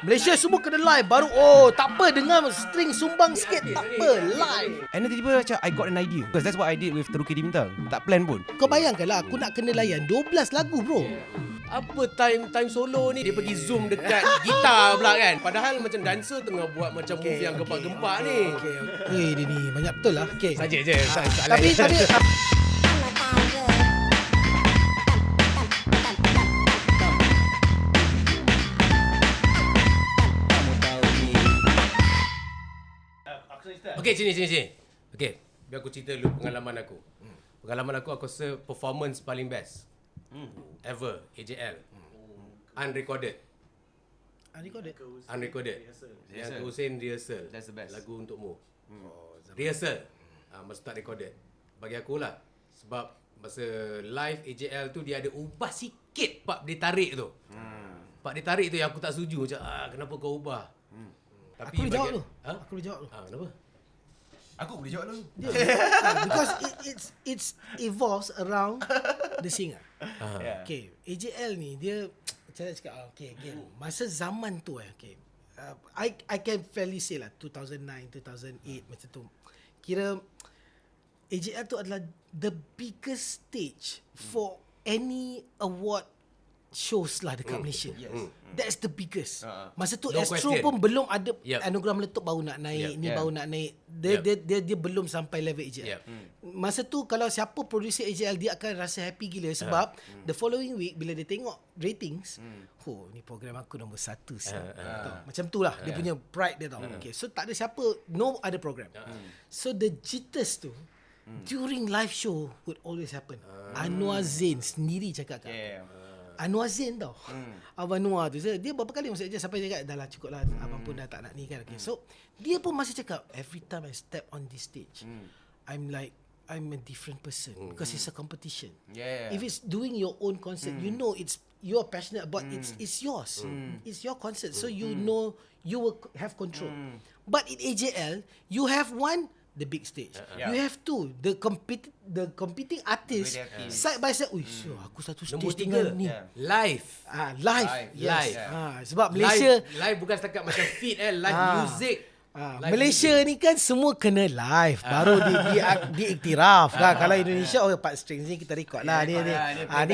Malaysia semua kena live. Baru tak apa, dengar string sumbang sikit, tak apa, live. And then tiba-tiba macam I got an idea, because that's what I did with Teruki di Bintang. Tak plan pun. Kau bayangkanlah aku nak kena layan 12 lagu bro. Apa time solo ni dia pergi zoom dekat gitar pula kan. Padahal macam dancer tengah buat macam movie yang gempak-gempak ni. Dia ni banyak betul lah. Okay. Saja je. Tapi Okey, sini. Okey, biar aku cerita dulu pengalaman aku. Pengalaman aku rasa performance paling best. Ever AJL. Unrecorded. Yang ke Hussein rehearsal. That's the best. Lagu untukmu. Rehearsal. Masa tak recorded. Bagi aku lah. Sebab masa live AJL tu dia ada ubah sikit part dia tarik tu. Part dia tarik tu yang aku tak setuju. Macam kenapa kau ubah? Tapi aku boleh jawab tu. Ha? Aku boleh jawab tu. Kenapa? Aku boleh jawab dulu. Because it's evolves around the singer. Yeah. Okay, AJL ni dia macam nak cakap okay, again, masa zaman tu okay. I can fairly say lah 2009, 2008 macam tu. Kira AJL tu adalah the biggest stage for any award shows lah dekat Malaysia. Yes. That's the biggest. Masa tu No Astro question. pun belum ada. Yep. Anugerah Meletup baru nak naik, Yep. ni Yeah. baru nak naik. Dia belum sampai level AJL. Yep. Masa tu kalau siapa producer AJL dia akan rasa happy gila sebab the following week bila dia tengok ratings, ni program aku nombor 1 macam tu lah dia punya pride dia tau. Okay, so tak ada siapa, no other program. So the jitters tu during live show would always happen. Anwar Zain sendiri cakap kat aku. Anwar Zain tau. Abang Anwar tu dia berapa kali masuk je sampai dia cakap dah lah cukup lah, abang pun dah tak nak ni kan. Okay. So dia pun masih cakap every time I step on this stage I'm a different person because it's a competition. Yeah. If it's doing your own concert, you know you're passionate about it's yours. It's your concert, so you know you will have control. But in AJL, you have the big stage. You have two, the competing artists With their team. side by side. Aku satu Nombor stage 3 dengan ni. live. Live. Yes. Live. Sebab Malaysia live bukan setakat macam feed live music. Live Malaysia ni kan semua kena live baru diiktiraf kan. Kalau Indonesia part strings ni kita record lah ni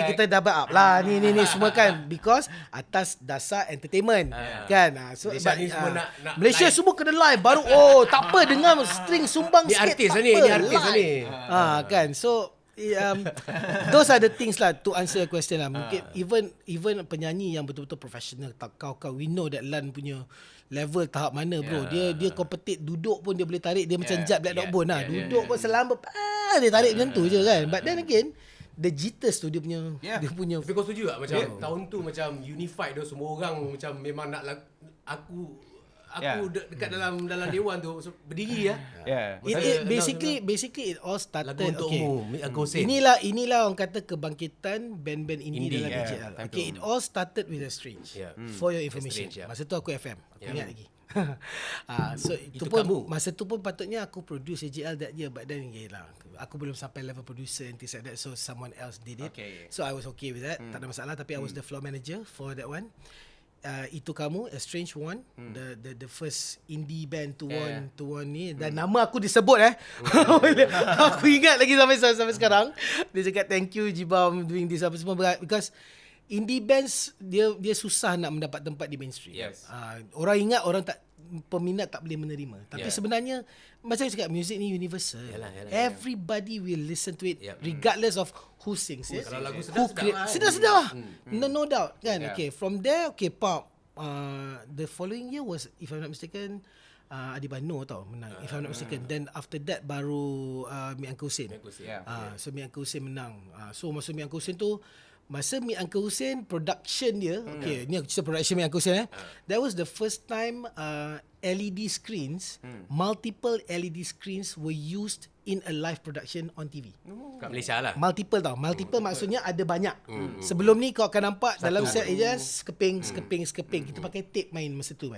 kita double up lah ni semua kan because atas dasar entertainment kan. So Malaysia ni semua nak Malaysia live. semua kena live baru tak apa dengar string sumbang Ni sikit artis tak lah ni, apa, ni artis lah live. ni. Kan so those are the things lah to answer your question lah. Mungkin even penyanyi yang betul-betul professional, kau we know that Lan punya level tahap mana bro. Dia compete duduk pun dia boleh tarik, dia macam Jad Black Dog Bone lah. Duduk pun selamba dia tarik macam tu je kan. But then again the jitters tu dia punya Tapi kau setuju tak macam tahun tu macam unified tu semua orang macam memang nak aku dekat dalam dewan tu berdiri lah. Yeah. Basically it all started Lagu untukmu, Aku Hussein. Inilah orang kata kebangkitan band-band indie dalam yeah. AJL. Time Okay, it all started with The Strange. Yeah. For your information. Strange, yeah. Masa tu aku FM. Aku ingat lagi. So itu Itu pun kamu. masa tu pun patutnya aku produce AJL that year, but then aku belum sampai level producer and things like that, so someone else did it. Okay. So I was okay with that. Tak ada masalah, tapi I was the floor manager for that one. Itu kamu A Strange One, the first indie band to won ni, dan nama aku disebut aku ingat lagi sampai sekarang. Dia cakap thank you Jibam doing this apa semua, because indie bands dia susah nak mendapat tempat di mainstream. Yes. Orang ingat peminat tak boleh menerima, tapi sebenarnya macam saya cakap, music ni universal. Yalah. Everybody will listen to it regardless of who sings it. Kalau lagu Sedap lah. No doubt kan. Yeah. Okay, from there pop. The following year was, if I'm not mistaken, Adi Bano tau menang, if I'm not mistaken. Then after that baru Mi Uncle Hussein. Yeah. So Mi Uncle Hussein menang. So masa Mi Uncle Hussein tu, masa Mi Uncle Hussein production dia, okay, ni aku cerita production Mi Uncle Hussein that was the first time LED screens, multiple LED screens were used in a live production on TV. Kat Malaysia lah. Multiple tau. Multiple maksudnya ada banyak. Sebelum ni kau akan nampak dalam set je skeping. Kita pakai tape main masa tu.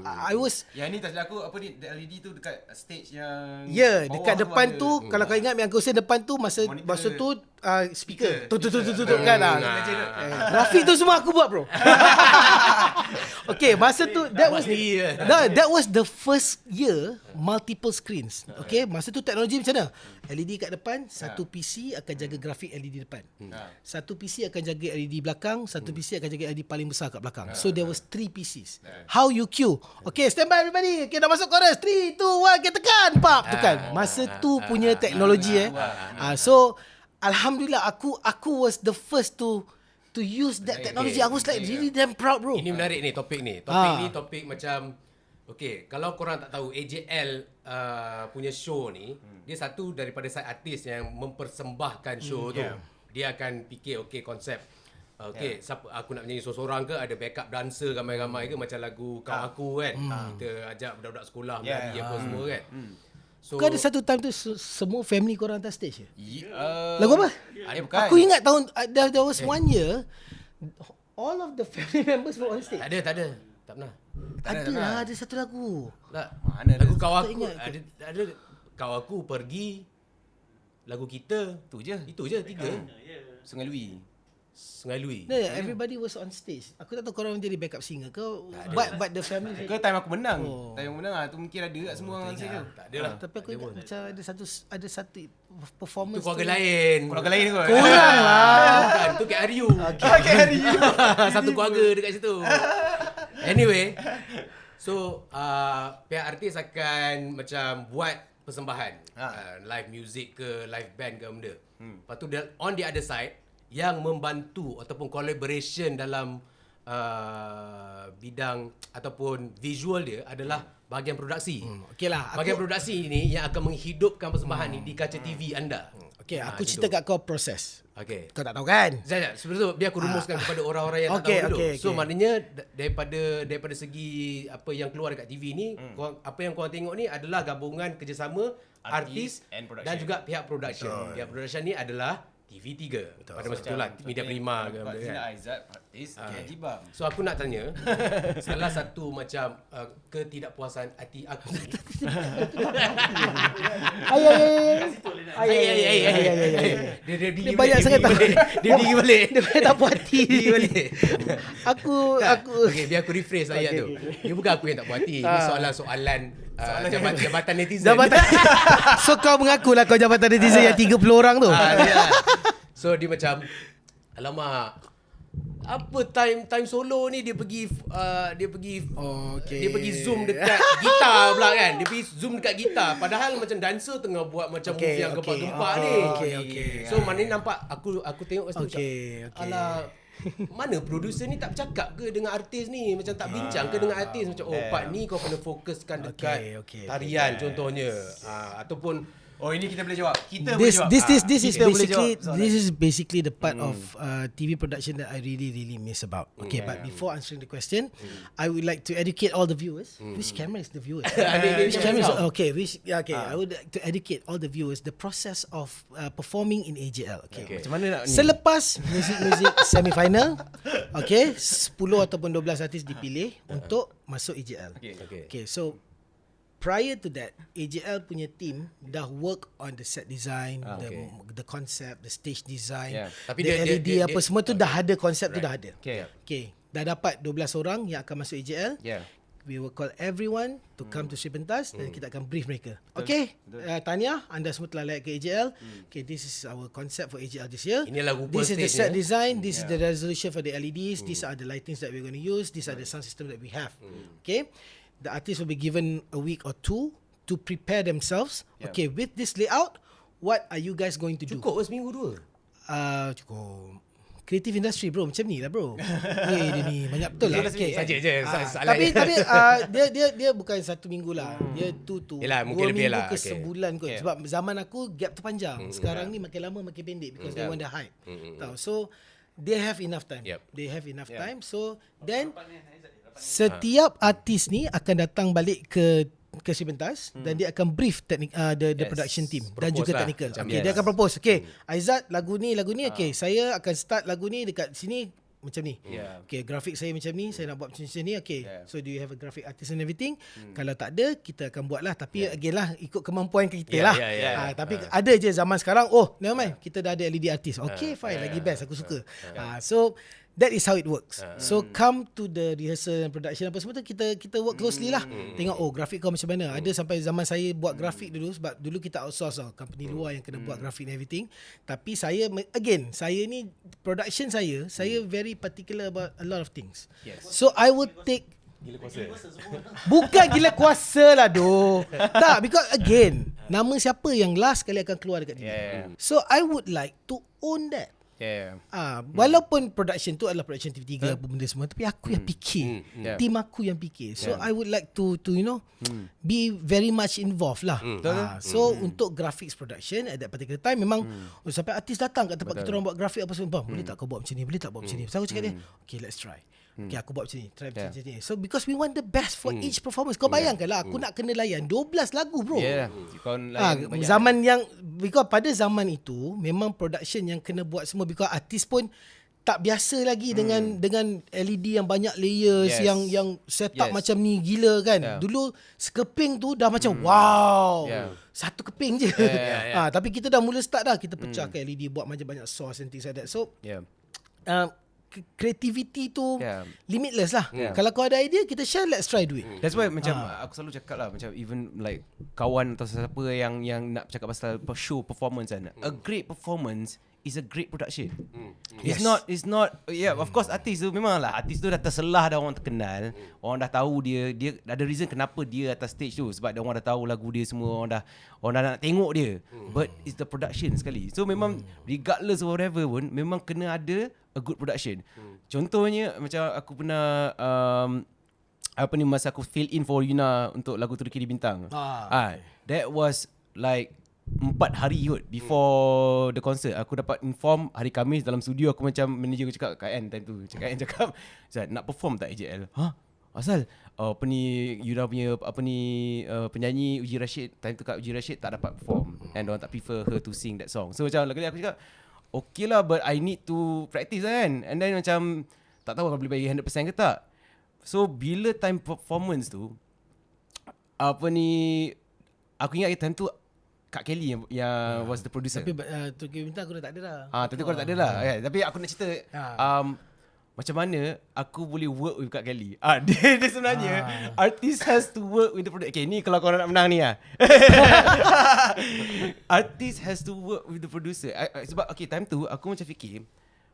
I was Yang ni tak silap aku, apa ni, LED tu dekat stage yang dekat bawah depan ada. tu kalau kau ingat yang aku say depan tu masa tu speaker. Tu kan. Grafik tu semua aku buat bro. Okay, masa tu that was the first year multiple screens. Okay, masa tu teknologi macam mana? LED kat depan, satu PC akan jaga grafik LED depan. Satu PC akan jaga LED belakang, satu PC akan jaga LED paling besar kat belakang. So there was 3 PCs. How you queue? Okay, stand by everybody. Okay, dah masuk chorus. 3, 2, 1, kita tekan. Pap, tekan. Masa tu punya teknologi so alhamdulillah aku was the first to use that technology. I was like really damn proud bro. Ini menarik ni topik ni. Topik macam okay, kalau korang tak tahu AJL punya show ni, dia satu daripada side artist yang mempersembahkan show tu. Dia akan fikir okay konsep. Okay, siapa aku nak menyanyi seorang ke, ada backup dancer ramai-ramai ke macam lagu Kau Aku kan. Kita ajak budak-budak sekolah menari apa semua kan. So Kau ada satu time tu semua family korang atas stage je? Lagu apa? Bukan. Aku ingat tahun there was one year all of the family members were on stage. Tak ada. Tak pernah. Ada satu lagu. Tak. Mana Lagu ada. Kau Tak Aku ingat ke? ada Kau Aku Pergi. Lagu Kita. Tu je. Itu je 3. Sungai Lui. Sungai Lui. No, everybody was on stage. Aku tak tahu korang jadi backup singer ke, but the family. Ke time aku menang. Time aku menang tu mungkin ada kat semua orang sini tu. Tak ada lah. Tapi aku ingat macam ada satu performance Itu keluarga lain. Keluarga lain kot. Kurang lah. Bukan, tu KRU. Satu keluarga dekat situ. Anyway, so pihak artis akan macam buat persembahan live music ke live band ke benda. Lepas tu on the other side yang membantu ataupun collaboration dalam bidang ataupun visual dia adalah bahagian produksi. Okay lah. Bahagian produksi ini yang akan menghidupkan persembahan ni di kaca TV anda. Okay, aku cerita kat kau proses. Okay. Kau tak tahu kan? Sekejap, sebelum tu biar aku rumuskan kepada orang-orang yang tak tahu dulu. So maknanya daripada segi apa yang keluar dekat TV ni, apa yang korang tengok ni adalah gabungan kerjasama artis dan juga pihak production. Pihak production ni adalah TV3 pada masa itulah Media Prima ke apa kan. Aizat artis Haji Bam. So aku nak tanya salah satu macam ketidakpuasan hati aku. Dia banyak sangat tak. Dia pergi balik. Dia banyak tak puas hati. Pergi balik. Aku Okey, biar aku rephrase ayat tu. Dia bukan aku yang tak puas hati. Ini soalan jabatan netizen. So kau mengakulah kau jabatan netizen yang 30 orang tu. So dia macam alamak, apa time solo ni dia pergi dia pergi zoom dekat gitar pula kan. Dia pergi zoom dekat gitar padahal macam dancer tengah buat macam move yang gempak-gempak ni. So maknanya nampak aku tengok kat situ macam alah, mana producer ni tak bercakap ke dengan artis ni, macam tak bincang ke dengan artis macam part ni kau kena fokuskan dekat tarian contohnya ataupun ini kita boleh jawab. Kita boleh jawab. This is basically the part of TV production that I really miss about. Okay, but before answering the question, I would like to educate all the viewers. Which camera is the viewer? Which camera is I would like to educate all the viewers the process of performing in AJL. Okay. Macam mana nak ni? Selepas music semi-final, okay, 10 ataupun 12 artis dipilih untuk masuk AJL. Okay, so prior to that, AJL punya team dah work on the set design, the concept, the stage design, Tapi the dia- LED dia- apa semua tu dah ada, konsep tu dah ada. Okay. Dah dapat 12 orang yang akan masuk AJL. Yeah. We will call everyone to come to Sri Pentas dan kita akan brief mereka. Okay, Tanya, anda semua telah layak ke AJL. Okay, this is our concept for AJL this year. Inilah rupa This is the stage set ni. design. This is the resolution for the LEDs. These are the lightings that we're going to use. These are the sound system that we have. Okay, the artists will be given a week or two to prepare themselves. Okay, with this layout, what are you guys going to do? Cukup seminggu 2. Cukup. Creative industry bro, macam ni lah bro. Dia ni banyak betul lah. Okay. Saja je Tapi dia bukan 1 minggu lah. Dia tu Yelah, 2 mungkin lebih minggu lah. ke Okay. sebulan kot. Sebab zaman aku gap tu panjang. Sekarang ni makin lama makin pendek because they want the hype. Tahu. So they have enough time. They have enough time. So then setiap artis ni akan datang balik ke ke Simentas dan dia akan brief the production team dan Propose juga lah. technical. Macam Okay, dia akan propose. Okay, Aizat lagu ni okay, saya akan start lagu ni dekat sini macam ni. Okay, grafik saya macam ni, saya nak buat macam ni. Okay, so do you have a graphic artist and everything? Kalau tak ada, kita akan buat lah. Tapi again lah, ikut kemampuan kita lah. Tapi ada je zaman sekarang, never mind, kita dah ada LED artist. Okay, fine, lagi best, aku suka. So that is how it works. So come to the rehearsal and production apa semua tu, kita work closely lah. Tengok grafik kau macam mana. Ada sampai zaman saya buat grafik dulu, sebab dulu kita outsource company luar yang kena buat grafik and everything. Tapi saya ni production saya very particular about a lot of things. So I would take bukan gila kuasa lah doh. Tak, because again, nama siapa yang last kali akan keluar dekat TV. So I would like to own that. Walaupun production tu adalah production TV3 apa benda semua, tapi aku yang fikir, team aku yang fikir. So I would like to be very much involved lah. So untuk graphics production at that particular time memang sampai artis datang kat tempat kita orang buat grafik apa semua, boleh tak kau buat macam ni, boleh tak buat macam ni. So aku cakap dia, okay, let's try. Okay, aku buat macam ni, try macam ni. So because we want the best for each performance. Kau bayangkan lah, aku nak kena layan 12 lagu bro. Zaman yang, because pada zaman itu memang production yang kena buat semua, because artis pun tak biasa lagi dengan LED yang banyak layers, yang set up macam ni gila kan. Dulu sekeping tu dah macam wow. Satu keping je. Tapi kita dah mula start dah, kita pecahkan LED, buat macam banyak source and things like that. So creativity tu limitless lah. Kalau kau ada idea, kita share, let's try do it. That's why macam aku selalu cakap lah, macam even like kawan atau siapa yang nak cakap pasal show performance kan, a great performance is a great production. It's not of course artis tu memanglah, artis tu dah terselah, dah orang terkenal, orang dah tahu dia ada reason kenapa dia atas stage tu, sebab orang dah tahu lagu dia semua, orang dah nak tengok dia. But it's the production sekali. So memang regardless of whatever pun, memang kena ada a good production. Contohnya macam aku pernah masa aku fill in for Yuna untuk lagu Turki di Bintang. That was like 4 hari kot before the concert. Aku dapat inform hari Khamis dalam studio, aku macam manager aku cakap kat N time tu, cakap Zat, nak perform tak AJL? Asal Yuna punya penyanyi Uji Rashid, time tu Kak Uji Rashid tak dapat perform and orang tak prefer her to sing that song. So macam lagu ni aku cakap okay lah, but I need to practice lah kan. And then macam tak tahu kalau boleh bagi 100% ke tak. So bila time performance tu, aku ingat time tu Kak Kelly yang was the producer. Tapi Turki Bintang aku dah tak ada dah. Tentu kau dah tak ada lah. Tapi aku nak cerita macam mana aku boleh work with Kak Kelly. Dia sebenarnya artist has to work with the producer. Okay, ni kalau kau nak menang ni artist has to work with the producer. Sebab okay, time tu aku macam fikir,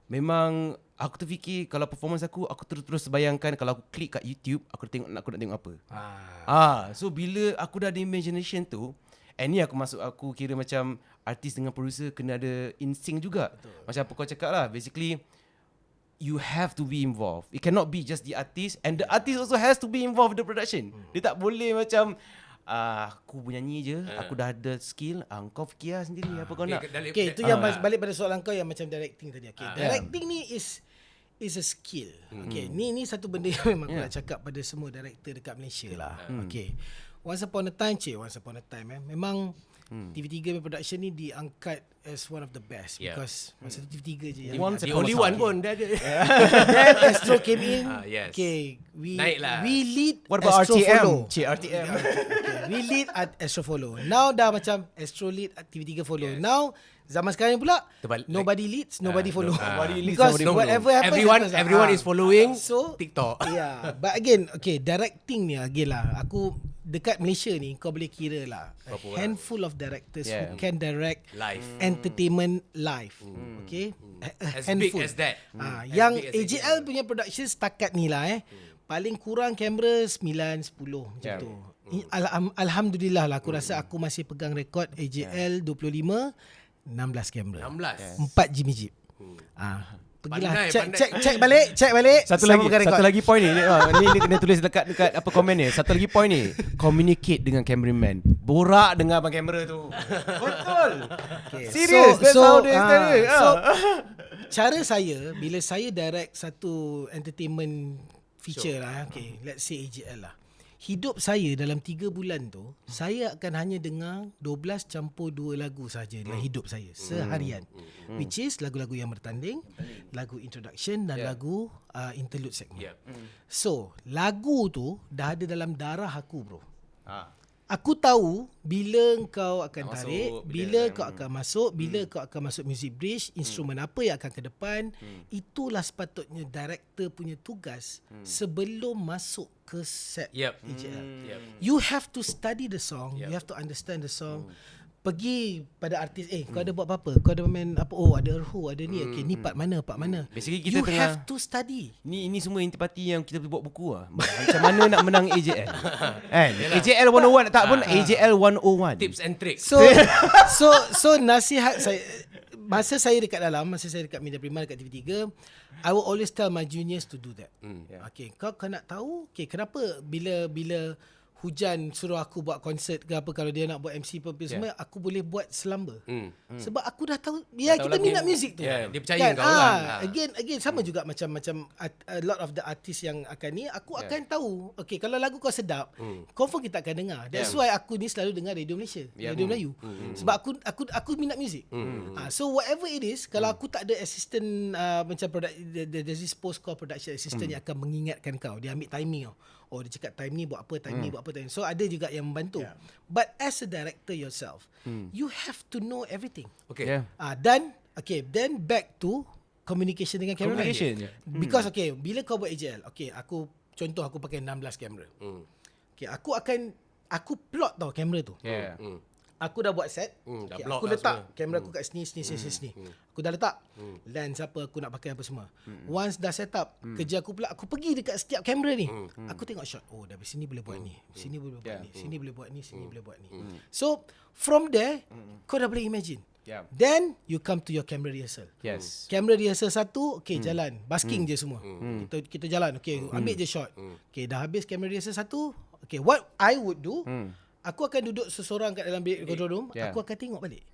memang aku terfikir kalau performance aku terus bayangkan kalau aku klik kat YouTube, aku nak tengok apa. So bila aku dah ada imagination tu, and ni aku kira macam artis dengan producer kena ada in sync juga. Macam apa kau cakap lah, basically you have to be involved. It cannot be just the artist, and the artist also has to be involved in the production. Dia tak boleh macam aku bernyanyi je, aku dah ada skill, kau fikir lah sendiri apa kau nak. Okay, itu yang balik pada soalan kau yang macam directing tadi. Okay, directing ni is a skill. Okay, ni satu benda yang memang aku nak cakap pada semua director dekat Malaysia lah. Okay, once upon a time memang TV3 production ni diangkat as one of the best because masa tu TV3 je yang the only one pun dah ada. Then Astro came in. Okay, we lead. What about Astro RTM? follow. RTM. Okay, we lead at Astro follow. Now dah macam Astro lead, TV3 follow. Now zaman sekarang pula nobody leads, nobody follow. Because whatever happens, everyone is following TikTok. But again, okay, directing ni again lah, aku dekat Malaysia ni kau boleh kira lah a handful of directors who can direct live entertainment live. Okay, as handful. big as that. Yang AJL punya production setakat ni lah paling kurang kamera 9-10 macam tu. Alhamdulillah lah, aku rasa aku masih pegang rekod AJL 25 16 kamera. 4 Jimmy Jeep. Pergilah check balik. Satu lagi point ni. Ni kena tulis dekat apa komen ni. Satu lagi point ni. Communicate dengan cameraman. Borak dengan abang kamera tu. Betul. Okay. Serious. That's how they started. So cara saya bila saya direct satu entertainment feature lah, okay, let's say AJL lah. hidup saya dalam 3 bulan tu, saya akan hanya dengar 12 campur 2 lagu saja dalam hidup saya seharian. Which is lagu-lagu yang bertanding, lagu introduction dan lagu interlude segment. So, lagu tu dah ada dalam darah aku, bro. Aku tahu bila kau akan tarik, bila kau akan masuk, bila kau akan masuk music bridge, instrumen apa yang akan ke depan. Itulah sepatutnya director punya tugas sebelum masuk ke set AJL. You have to study the song, you have to understand the song. Pergi pada artis, kau ada buat apa? Kau ada main apa? Oh, ada erhu, ada ni. Okay, ni part mana? Basically kita you have to study. Ni semua intipati yang kita buat buku lah. Macam mana nak menang AJL. Kan? AJL 101 tak pun AJL 101. Tips and tricks. So nasihat saya masa saya dekat Media Prima, dekat TV3, I will always tell my juniors to do that. Okay, kau nak tahu, okay, kenapa bila hujan suruh aku buat konsert ke apa, kalau dia nak buat MC apa semua, aku boleh buat selamba. Sebab aku dah tahu kita minat muzik tu. Dia percaya kau lah. Again sama juga macam a lot of the artist yang akan ni, aku akan tahu, okay, kalau lagu kau sedap, confirm kita akan dengar. That's why aku ni selalu dengar Radio Malaysia, Radio Melayu. Sebab aku minat muzik. So whatever it is, kalau aku tak ada assistant macam there's this post-call production assistant yang akan mengingatkan kau, dia ambil timing kau. Oh, dia cakap time ni buat apa, time ni buat apa, time. So ada juga yang membantu. But as a director yourself, you have to know everything. Okay. Then back to communication dengan kamera. Because bila kau buat AJL, contoh aku pakai 16 kamera. Aku plot tau kamera tu. Aku dah buat set. Aku letak kamera aku kat sini. Aku dah letak lens apa aku nak pakai apa semua. Once dah set up, kerja aku pula, aku pergi dekat setiap kamera ni. Aku tengok shot. Oh, dari sini boleh buat ni. Sini boleh buat ni. Sini boleh buat ni. Sini boleh buat ni. So, from there, kau dah boleh imagine. Then, you come to your camera rehearsal. Camera rehearsal satu, jalan. Basking je semua. Kita jalan. Ambil je shot. Dah habis camera rehearsal satu. What I would do, aku akan duduk seseorang kat dalam control room. Aku akan tengok balik.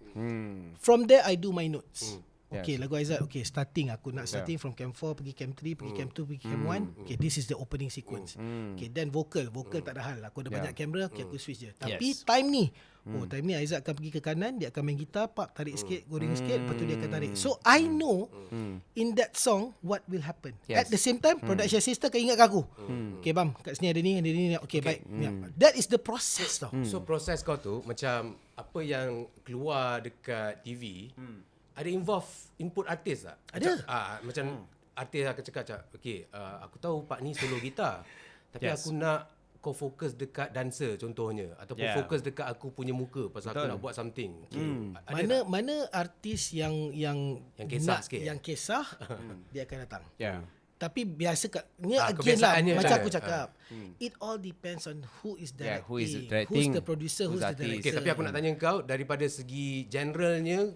From there, I do my notes. Lagu Aizat. Starting. Aku nak starting from cam 4, pergi cam 3, pergi cam 2, pergi cam 1. This is the opening sequence. Then vocal. Vocal tak ada hal. Aku ada banyak kamera. Aku switch je. Tapi time ni, time ni Aizat akan pergi ke kanan. Dia akan main gitar. Tarik sikit, goreng sikit. Lepas tu dia akan tarik. So, I know in that song what will happen. At the same time, production assistant akan ingatkan aku. Bam, kat sini ada ni. Baik. That is the process tau. So proses kau tu macam apa yang keluar dekat TV, ada involve input artis tak? Ada. Macam artis akan cakap, aku tahu Pak ni solo gitar, tapi aku nak kau fokus dekat dancer contohnya, ataupun fokus dekat aku punya muka pasal aku nak buat something. Mana artis yang kisah sikit, yang kisah dia akan datang. Tapi biasanya kebiasaannya macam aku cakap, it all depends on who is directing, who's the producer, who's the director. Tapi aku nak tanya kau, daripada segi generalnya,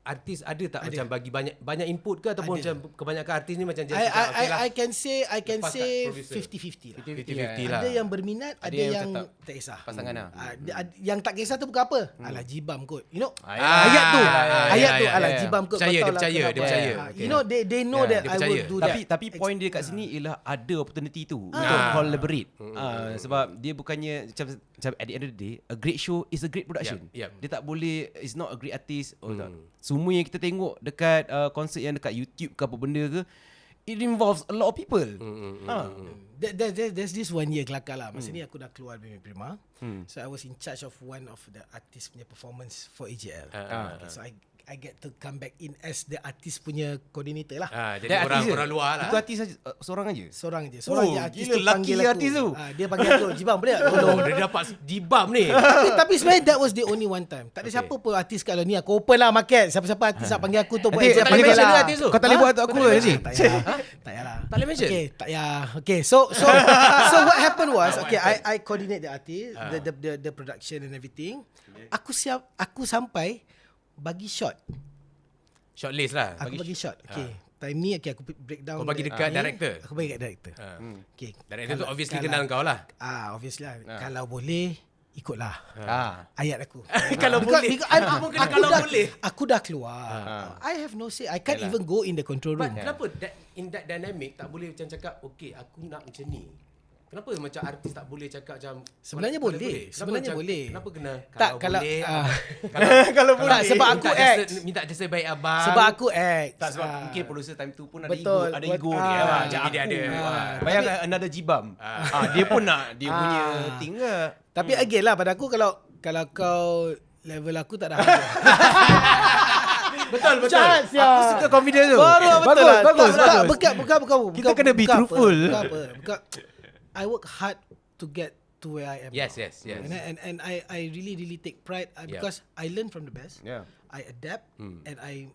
artis ada tak macam bagi banyak input ke, ataupun macam kebanyakan artis ni macam I can say 50-50 lah. 50-50 lah. Ada yang berminat, ada yang tak kisah. Pasangan lah. Yang tak kisah tu bukan apa? Alah jibam kot. You know? Ayat tu alah jibam kot. Dia percaya. You know, they know that I will do that. Tapi point dia kat sini ialah ada opportunity tu untuk collaborate. Sebab dia bukannya macam at the end of the day, a great show is a great production. Dia tak boleh, it's not a great artist. Semua yang kita tengok dekat konsert yang dekat YouTube ke apa benda ke, it involves a lot of people. There's this 1 year kelakar lah. Masa ni aku dah keluar dari Prima. So I was in charge of one of the artist punya performance for AJL. So I get to come back in as the artist punya coordinator lah. Jadi orang luar lah. Itu artis seorang aja? Seorang je artis gila, tu panggil aku. Artis tu. Dia panggil aku, Jibam boleh tak tolong? Dia dapat jibam ni. Tapi sebenarnya that was the only one time. Tak ada siapa pun artis kalau ni aku open lah market. Siapa-siapa artis nak panggil aku tu buat Kau tak boleh mention dia artis tu? Kau tak boleh buat untuk aku ni? Tak payahlah. Tak boleh mention? Tak payah. So what happened was, I coordinate the artist, the production and everything. Aku sampai bagi shot. Shortlist lah. Aku bagi shot. Time ni aku break down. Kau bagi dekat director? Aku bagi dekat director. Director tu obviously kenal kau lah. Obviously lah. Kalau boleh, ikutlah ayat aku. Kalau boleh. Kalau boleh. Aku dah keluar. I have no say. I can't even go in the control room. Kenapa in that dynamic tak boleh macam cakap, aku nak macam ni. Kenapa macam artis tak boleh cakap macam Sebenarnya mana boleh. Kenapa Sebenarnya macam- boleh. Kenapa kena Tak, kalau boleh kalau boleh. Tak, sebab aku act. minta jasa baik abang. Sebab aku act. Tak sebab mungkin producer time tu pun ada Betul. ego, ada ego Ah, dia. jadi Macam dia aku. ada. Bayangkan another Jibam. Dia pun nak dia punya thing ke. Tapi again lah pada aku kalau kau level aku tak ada harga. Betul. Chance, ya. Aku suka confidence tu. Baru betul Bagus, lah. bagus, bagus. Bukan. Kita kena be truthful. Bukan. I work hard to get to where I am. Yes. now. And I really take pride because I learn from the best. Yeah. I adapt and I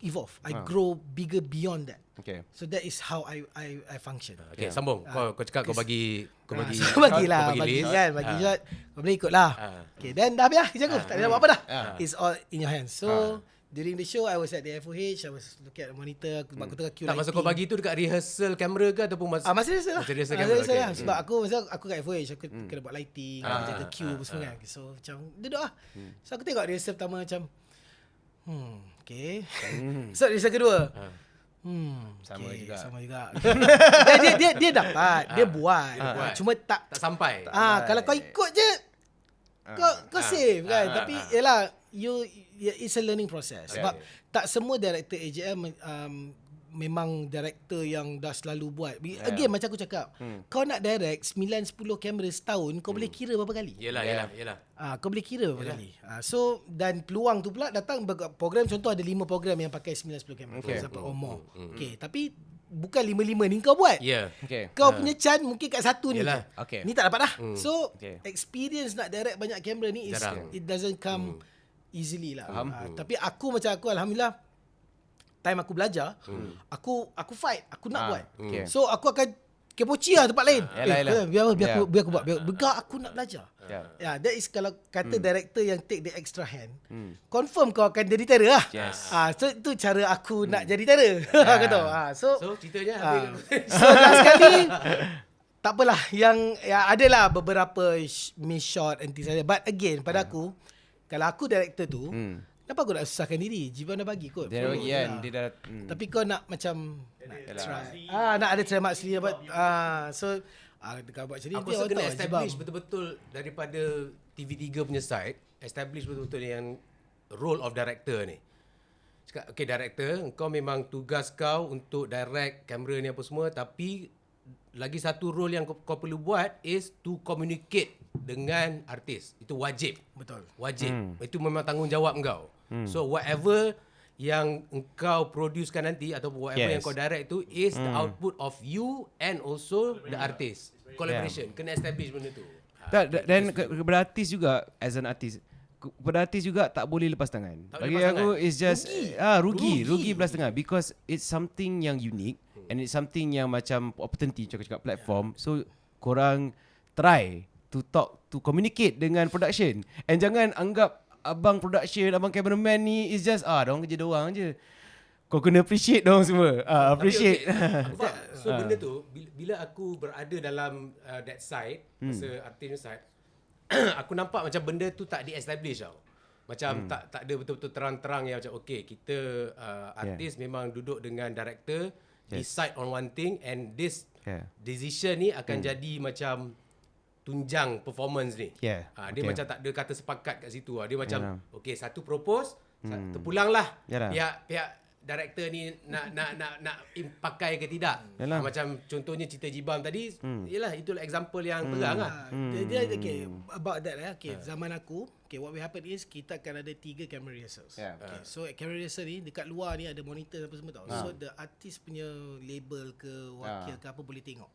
evolve. I grow bigger beyond that. Okay. So that is how I function. Okay, sambung. Kau cakap kau bagi So bagilah, bagi list. kan, bagi shot. Kau boleh ikut lah. Okay, then dah habis kerja aku. Tak ada buat apa dah. It's all in your hands. So during the show, I was at the FOH. I was looking at the monitor. Aku tengah queue Tak masa kau bagi tu dekat rehearsal kamera ke ataupun masa masa rehearsal lah. Masa rehearsal Masa kamera. rehearsal Okay. lah. Sebab aku kat FOH, aku kena buat lighting, jaga queue apa semua kan. So macam duduk lah. So aku tengok rehearsal pertama macam okay. So rehearsal kedua. Sama okay, juga. Sama juga. dia dapat, dia buat. Cuma tak Tak sampai. kalau kau ikut je kau save kan. Tapi yalah it's a learning process. Sebab tak semua director AJL memang director yang dah selalu buat. Again macam aku cakap, kau nak direct 9-10 kamera setahun, kau boleh kira berapa kali? Yalah. Kau boleh kira berapa kali. So dan peluang tu pula datang program, contoh ada 5 program yang pakai 9-10 kamera for example or more. Okay, tapi bukan 5-5 ni kau buat. Ya. Okay. Kau punya chance mungkin kat satu ni. Yalah. Okay. Ni tak dapat dah. So Okay. experience nak direct banyak kamera ni Jarang. it doesn't come easily lah. Tapi aku alhamdulillah time aku belajar, aku fight, aku nak buat. Okay. So aku akan kepoci lah tempat lain. Yalah. Biar aku buat. Biar aku nak belajar. Yeah. That is kalau kata director yang take the extra hand, confirm kau akan jadi terror lah. Yes. So itu cara aku nak jadi terror. Kau tahu. So ceritanya so last kali tak apalah yang adalah beberapa miss shot and things like that. But again pada aku, kalau aku director tu, kenapa aku nak susahkan diri? Jiban dah bagi kot. Dia dah bagi kan. Dia dah Tapi kau nak macam nak try. Nak ada try mak sendiri buat. So kau buat macam ni Aku rasa kena establish betul-betul daripada TV3 punya side, establish betul-betul yang role of director ni. Cakap, okay director, kau memang tugas kau untuk direct kamera ni apa semua, tapi lagi satu role yang kau perlu buat is to communicate dengan artis. Itu wajib. Betul. Wajib. Itu memang tanggungjawab kau. So whatever yang engkau producekan nanti ataupun whatever yang kau direct tu is the output of you and also the artist. Collaboration. Kena establish benda tu. Dan kepada artis juga, as an artist, kepada artis juga tak boleh lepas tangan. Tak Bagi lepas aku tangan. it's just rugi belas tangan, because it's something yang unique and it's something yang macam opportunity, cakap platform. So korang try to talk, to communicate dengan production, and jangan anggap abang production, abang cameraman ni is just dorang kerja dorang je. Kau kena appreciate dorang semua. Appreciate. Aku faham. So benda tu bila aku berada dalam that side, masa artis side, aku nampak macam benda tu tak di-establish tau. Macam tak ada betul-betul terang-terang yang macam okay, kita artis memang duduk dengan director, decide on one thing, and this decision ni akan jadi macam tunjang performance ni. Dia macam tak ada kata sepakat kat situ. Dia macam okay, satu propose, terpulanglah pihak director ni nak pakai ke tidak. Macam contohnya cerita Jibam tadi, yalah itulah example yang terang lah. Dia okay, about that okay, zaman aku, okay, what will happen is kita akan ada 3 camera rehearsals. Okay, so camera rehearsal ni dekat luar ni ada monitor apa semua tau. So the artist punya label ke wakil ke apa boleh tengok.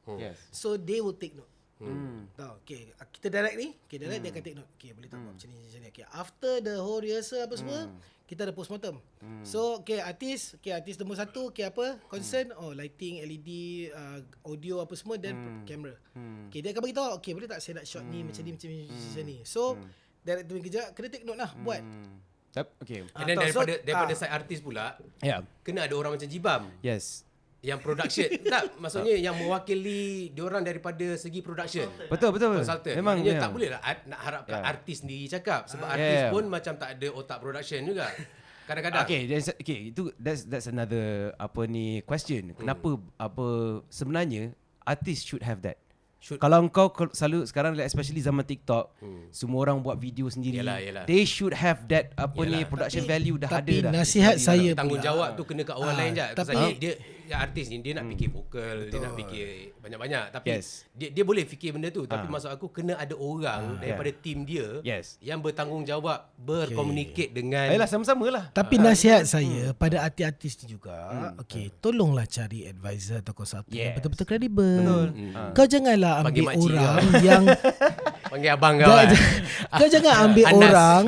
So they will take note. Tahu, okay, kita direct ni, dia akan take note. Okay, boleh tahu macam ni. Okay, after the whole rehearsal apa semua, kita ada postmortem. So, artis nombor 1, apa, concern, lighting, LED, audio apa semua, dan camera. Okay, dia akan bagi tahu, okay, boleh tak saya nak shot ni macam ni. So, director kerja kena take note lah buat. Okay. And then daripada side artis pula, kena ada orang macam Jibam. Yes. Yang production tak, maksudnya yang mewakili diorang daripada segi production. Betul. Consultant. Memang tak boleh lah nak harapkan artis sendiri cakap, sebab artis pun macam tak ada otak production juga. Kadang-kadang. That's another question. Kenapa sebenarnya artis should have that. Kalau engkau selalu sekarang especially zaman TikTok, semua orang buat video sendiri. Yalah. They should have that production value dah ada Tapi dah. nasihat saya tanggungjawab tu kena kat orang lain je. tapi- Dia artis ni dia nak fikir vokal, dia nak fikir banyak-banyak. Tapi dia boleh fikir benda tu. Tapi maksud aku kena ada orang daripada tim dia yang bertanggungjawab berkomunicate dengan. Ayolah sama-sama lah. Tapi nasihat saya pada artis-artis ni juga, tolonglah cari advisor atau consultant yang betul-betul kredibel. Betul. Kau janganlah Panggil ambil makcik orang kau. yang Panggil abang kau kan. kau jangan ambil Anas. orang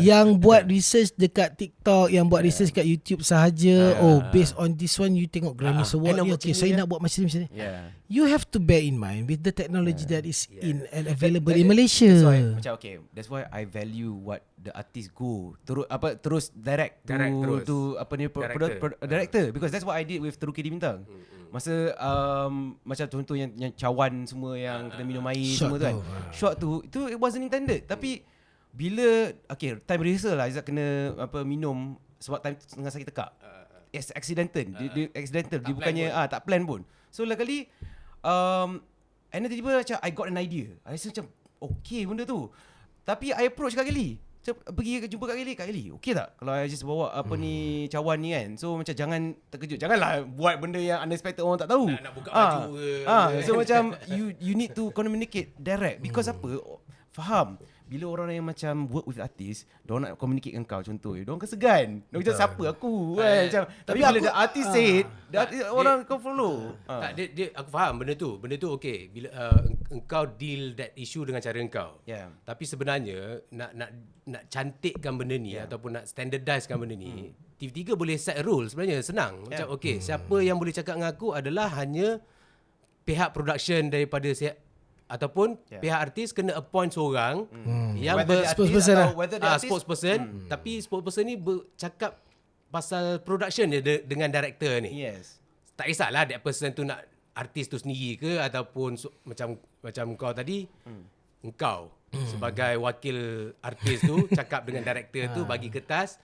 yang buat research dekat TikTok, yang buat research kat YouTube sahaja. Based on this one you tengok Grammy Award ni, okay, saya nak buat macam ni. You have to bear in mind with the technology that is in and available in Malaysia. That's why I value what the artist go terus direct terus. to apa ni director, because that's what I did with Teruki di Bintang. Masa macam contoh yang cawan semua yang kena minum air Shot semua tu kan. Shot tu itu it wasn't intended, tapi bila time rehearsal lah Izzat kena minum sebab time tu tengah sakit tekak. It's accidental. Dia accidental. Dia bukannya tak plan pun. So kali and then tiba-tiba macam I got an idea. I rasa macam okay benda tu. Tapi I approach Kak Ghili. Pergi jumpa Kak Ghili. Okay tak kalau I just bawa ni cawan ni kan. So macam jangan terkejut. Janganlah buat benda yang unexpected orang tak tahu. Nak buka baju ke. So macam you need to communicate direct. Because apa? Faham. Bila orang yang macam work with artist, diorang nak communicate dengan kau, contoh, diorang kesegan. Diorang macam siapa aku kan. Macam, tapi bila the artist say it, orang kau follow. Tak, dia aku faham benda tu. Benda tu okey. Bila engkau deal that issue dengan cara engkau. Tapi sebenarnya nak cantikkan benda ni ataupun nak standardizekan benda ni, TV3 boleh set rule sebenarnya, senang. Macam okey, siapa yang boleh cakap dengan aku adalah hanya pihak production daripada ataupun pihak artis kena appoint seorang yang spokesperson, tapi spokesperson ni bercakap pasal production dia dengan director ni. Tak kisahlah that person tu nak artis tu sendiri ke ataupun macam kau tadi, engkau sebagai wakil artis tu cakap dengan director tu, bagi kertas.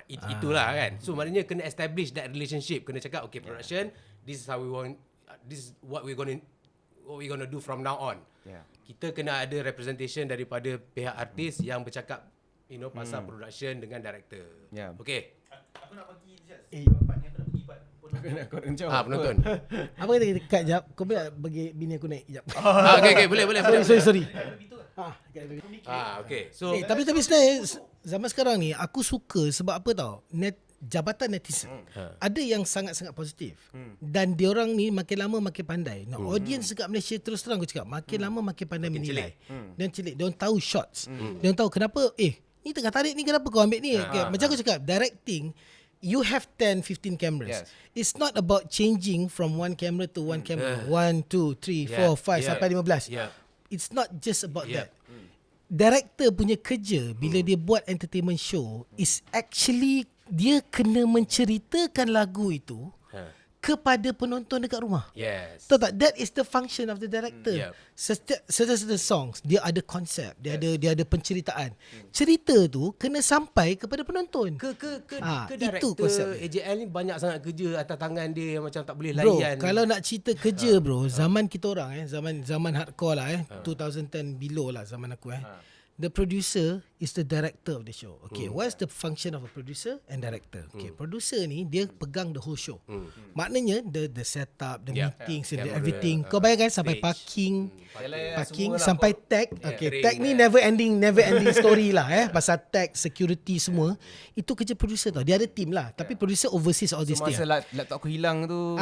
Itulah kan. So maknanya kena establish that relationship, kena cakap okay production, this is how we want, this is what we're gonna do from now on. Kita kena ada representation daripada pihak artis yang bercakap pasal production dengan director. Okay. Aku nak bagi jawapan yang aku nak bagi buat penonton. Apa kata kita cut jap? Kau boleh bagi bini aku naik jap. Okay, boleh. Sorry. Okay. So tapi sebenarnya zaman sekarang ni aku suka sebab apa tau? Jabatan netizen ada yang sangat-sangat positif dan diorang ni makin lama makin pandai. Audience dekat Malaysia terus terang aku cakap makin lama makin pandai menilai. Dan celik, diorang tahu shots. Diorang tahu kenapa ni tengah tarik ni, kenapa kau ambil ni? Macam aku cakap, directing you have 10, 15 cameras. It's not about changing from one camera to one camera. 1, 2, 3, 4, 5 sampai 15. It's not just about that. Director punya kerja bila dia buat entertainment show is actually dia kena menceritakan lagu itu kepada penonton dekat rumah. Tahu tak? That is the function of the director. Certain songs dia ada konsep, dia ada penceritaan. Cerita tu kena sampai kepada penonton. Director AJL ni banyak sangat kerja atas tangan dia yang macam tak boleh layan. Bro, kalau nak cerita kerja zaman kita orang zaman hardcore lah 2010 below lah zaman aku the producer is the director of the show. Okay, what's the function of a producer and director? Okay, producer ni dia pegang the whole show. Maknanya the setup, the meetings, the everything. Kau bayangkan sampai parking sampai tag. Okay, tag ni never ending story lah pasal tag, security semua. Itu kerja producer tau. Dia ada team lah, tapi producer oversees all this thing. Masa laptop aku hilang tu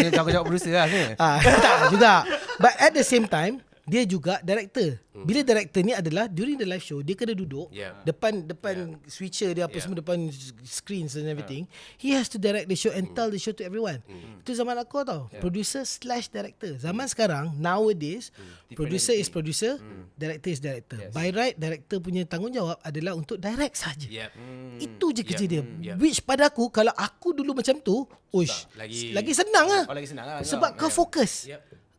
tengah jawab producer lah kan. Tak juga. But at the same time dia juga director. Bila director ni adalah during the live show dia kena duduk depan switcher dia apa semua, depan screens and everything. He has to direct the show and tell the show to everyone. Itu zaman aku tau. Producer/director. Zaman sekarang nowadays producer is producer, director is director. By right director punya tanggungjawab adalah untuk direct saja. Itu je kerja dia. Which pada aku kalau aku dulu macam tu, lagi senang lah. Sebab kau fokus.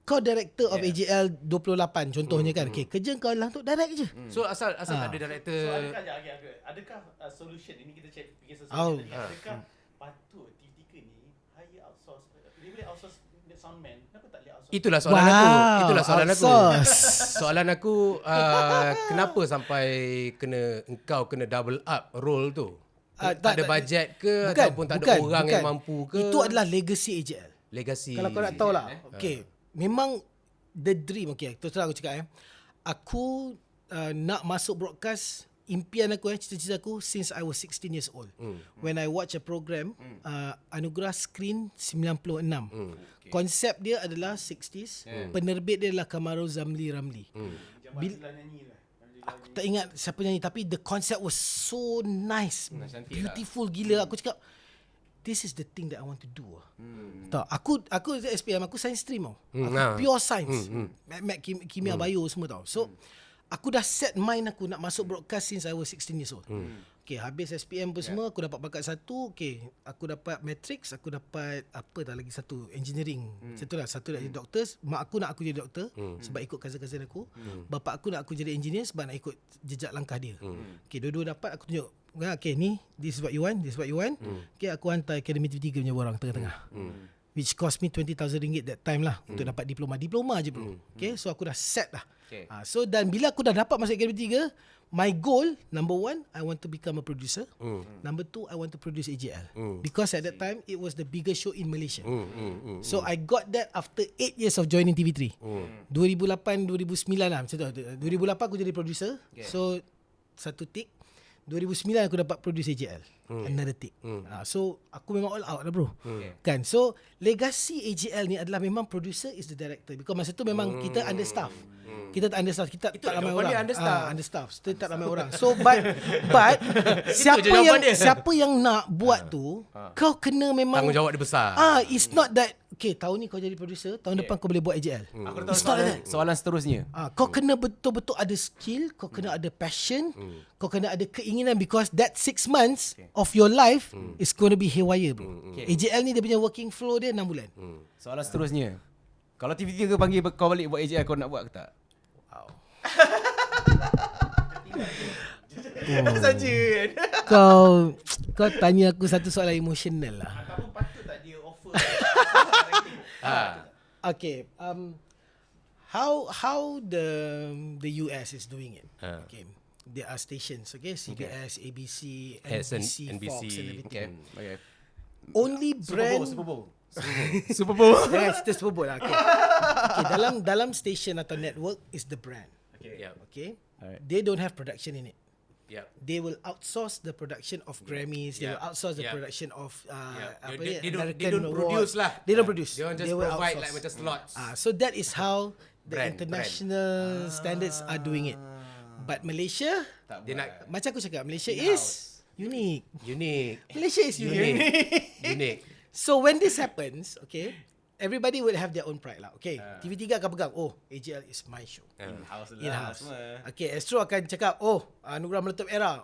Kau director of AJL 28 contohnya kan. Okay, kerja kau lah untuk direct je. So asal tak ada director. So adakah solution ini kita fikir solution. Adakah patut TV3 ni hire outsource? Dia boleh outsource soundman, kenapa tak boleh outsource? Itulah soalan aku. Itulah soalan aku. outsource. Soalan aku kenapa sampai engkau kena double up role tu? Tak ada bajet ke ataupun tak ada orang yang mampu ke? Itu adalah legacy AJL. Legacy. Kalau kau nak tahu lah. Okay. Memang the dream. Okay. Terus terang aku cakap Aku nak masuk broadcast. Impian aku, cita-cita aku since I was 16 years old. When I watch a program, Anugerah Screen 96. Konsep dia adalah 60s. Penerbit dia adalah Kamaru Zamli Ramli. Aku tak ingat siapa nyanyi, tapi the concept was so nice. Beautiful gila. Aku cakap, this is the thing that I want to do. Tahu, aku SPM, aku science stream tau. Aku pure science. Kimia, bio semua tau. So, aku dah set mind aku nak masuk broadcast since I was 16 years old. Okay, habis SPM pun semua, aku dapat bakat satu. Okay, aku dapat matrix, aku dapat apa dah lagi satu, engineering. Satu nak jadi doktor. Mak aku nak aku jadi doktor sebab ikut cousin-cousin aku. Bapak aku nak aku jadi engineer sebab nak ikut jejak langkah dia. Okay, dua-dua dapat, aku tunjuk. Okay, ni, this is what you want, this is what you want. Okay, aku hantar Akademi TV3 punya borang tengah-tengah. Which cost me RM20,000 that time lah untuk dapat diploma. Diploma je bro. Okay, so aku dah set lah. So dan bila aku dah dapat masuk Akademi 3, my goal, number 1, I want to become a producer. Number 2, I want to produce AJL. Because at that time, it was the biggest show in Malaysia. So I got that after 8 years of joining TV3. 2008, 2009 lah macam tu. 2008 aku jadi producer. So satu take. 2009 aku dapat produce AJL. Another take. So aku memang all out lah bro. Kan. So legacy AJL ni adalah memang producer is the director. Because masa tu memang kita understaff. Kita tak understaff. Kita tak ramai orang. Understaff. Kita tak ramai orang. So but siapa yang nak buat tu, kau kena memang tanggungjawab dia besar. It's not that okay, tahun ni kau jadi producer, tahun depan kau boleh buat AJL. It's not like that. Soalan seterusnya. Kau kena betul-betul ada skill, kau kena ada passion, kau kena ada keinginan, because that 6 months of your life is going to be haywire bro. AJL ni dia punya working flow dia 6 bulan. Soalan seterusnya. Kalau TV3 panggil kau balik buat AJL, kau nak buat ke tak? Saja kan. Kau tanya aku satu soalan emotional lah. Ataupun patut tak dia offer Okay, how the US is doing it? Okay, there are stations. Okay, CBS, ABC, NBC, Fox, and everything. Okay. Only brand Super Bowl. Jangan cerita Super Bowl lah. Okay. Dalam station atau network is the brand. Okay. Alright. They don't have production in it. Yep. They will outsource the production of Grammys. They will outsource the production of They don't produce lah. They don't produce. They just will provide outsource. like macam slots. So that is how the Brand. international standards are doing it. But Malaysia, Dia nak macam aku cakap, Malaysia is unique. unique. Malaysia is unique. Unique. So when this happens, okay, everybody will have their own pride lah. Okay, TV3 akan pegang, AJL is my show. In-house. Okay, Astro akan cakap, Anugerah Meletup Era,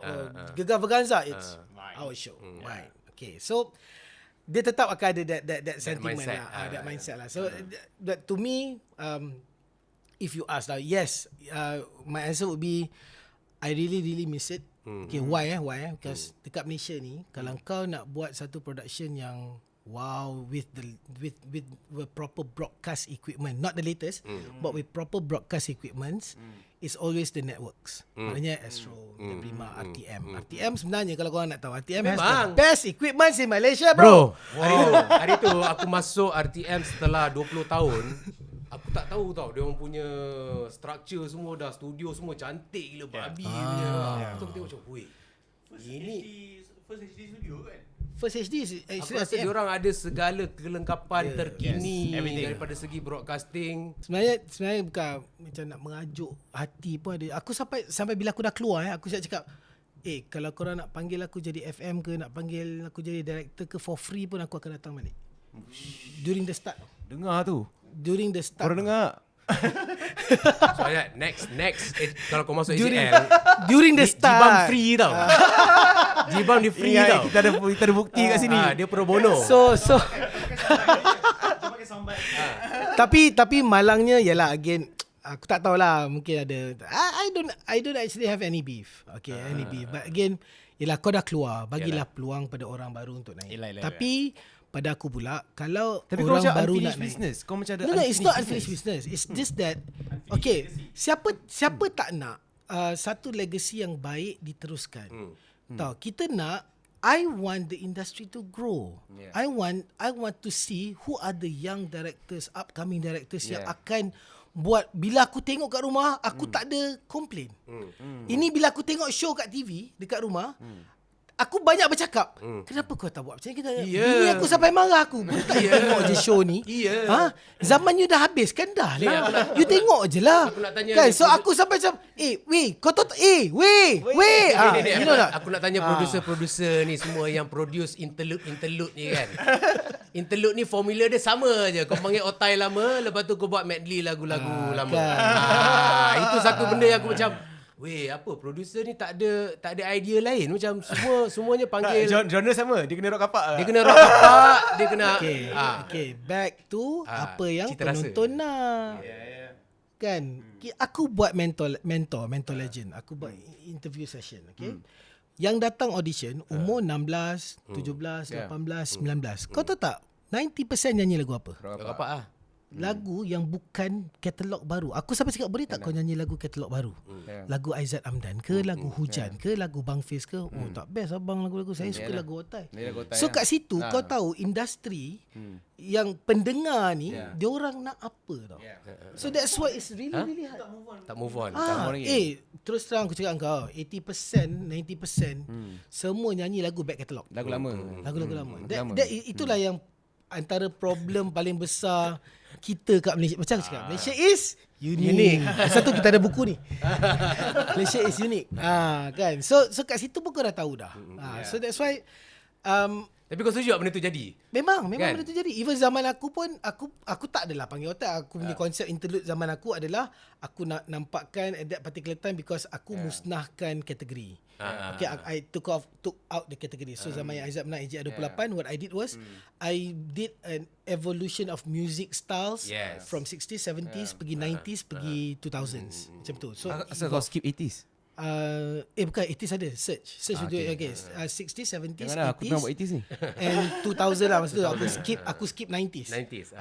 Gegar Vaganza, it's our show. Right. Okay, so dia tetap akan ada that sentiment mindset. lah, that mindset lah. So that to me, if you ask lah, yes, my answer would be, I really miss it. Okay, why? Because dekat Malaysia ni, kalau kau nak buat satu production yang wow, with proper broadcast equipment, not the latest, but with proper broadcast equipments, it's always the networks. Maknanya Astro, Prima, RTM sebenarnya kalau korang nak tahu, RTM has the best equipments in Malaysia, bro. Hari tu aku masuk RTM setelah 20 tahun. Aku tak tahu tau dia orang punya structure semua dah, studio semua cantik gila, babi punya. Tu aku tengok macam, weh, ini First HD studio kan? First HD is aku rasa dia orang ada segala kelengkapan terkini daripada segi broadcasting. Sebenarnya bukan macam nak mengajuk hati pun ada. Aku sampai bila aku dah keluar, aku siap cakap, kalau korang nak panggil aku jadi FM ke, nak panggil aku jadi director ke, for free pun aku akan datang balik. During the start. Dengar tu. During the start. Korang dengar? Soalnya next kalau kau masuk During AJL the start. Jibam free tau. Jibam dia free tau. Kita ada bukti kat sini. Dia pro bono. So Pakai soundbite. tapi malangnya ialah again, aku tak tahulah, mungkin ada, I don't actually have any beef. Okay, any beef. But again, ialah kau dah keluar, bagilah peluang pada orang baru untuk naik. Yelah. Tapi pada aku pula, kalau Tapi kau orang macam baru nak unfinished naik. business. Kau macam ada No, it's not unfinished business. It's just that, okay, siapa tak nak satu legacy yang baik diteruskan. Tahu, kita nak, I want the industry to grow. Yeah. I want to see who are the young directors, upcoming directors yang Yeah. akan buat, bila aku tengok kat rumah, aku tak ada complain. Ini bila aku tengok show kat TV dekat rumah, aku banyak bercakap. Kenapa kau tak buat macam ni? Bini aku sampai marah aku. Kau tak tengok je show ni. Zaman you dah habis kan dah lah. You tengok je lah. Aku nak tanya Kan? ni, So aku sampai macam, kau tahu tak? You know tak? Aku nak tanya producer-producer ni semua yang produce interlude ni kan. Interlude ni formula dia sama je. Kau panggil otai lama, lepas tu kau buat medley lagu-lagu lama. Kan. Itu satu benda yang aku macam, apa producer ni tak ada idea lain, macam semuanya panggil genre sama. Dia kena rock kapak. dia kena rock kapak, dia kena Okay, back to apa yang cita rasa. penonton nak. Kan? Aku buat mentor legend. Aku buat interview session, okay? Yang datang audition umur 16, 17, 18, 19. Kau tahu tak? 90% nyanyi lagu apa? rock kapak ah. Lagu yang bukan katalog baru. Aku sampai cakap, boleh tak kau nyanyi lagu katalog baru? Lagu Aizat Amdan ke, lagu Hujan ke, lagu Bang Fiz ke? Oh, tak best abang lagu-lagu. Saya suka lagu Otai. So kat situ kau tahu industri yang pendengar ni, dia orang nak apa tau. So that's why it's really hard. Tak move on. Terus terang aku cakap kau, 80%, 90% semua nyanyi lagu back catalog. Lagu lama. Lagu-lagu lama. Itulah yang antara problem paling besar kita kat Malaysia. Macam aku cakap, Malaysia is unique. Satu kita ada buku ni. Malaysia is unique. Kan. So kat situ pun kau dah tahu dah. So that's why Tapi kau setuju tak benda tu jadi? Memang Kan? benda tu jadi. Even zaman aku pun aku tak adalah panggil otak. Aku punya konsep interlude zaman aku adalah aku nak nampakkan at that particular time because aku musnahkan kategori. Okay, I took out the category. So zaman yang Aizat menang AJR 28, what I did was I did an evolution of music styles from 60s, 70s, pergi 90s, pergi 2000s. Macam tu. So Asal kau skip 80s? bukan 80s ada search untuk okay. 60s 70s Janganlah, aku 80s pernah buat 80s ni. and 2000 lah masa tu aku skip 90s 90s.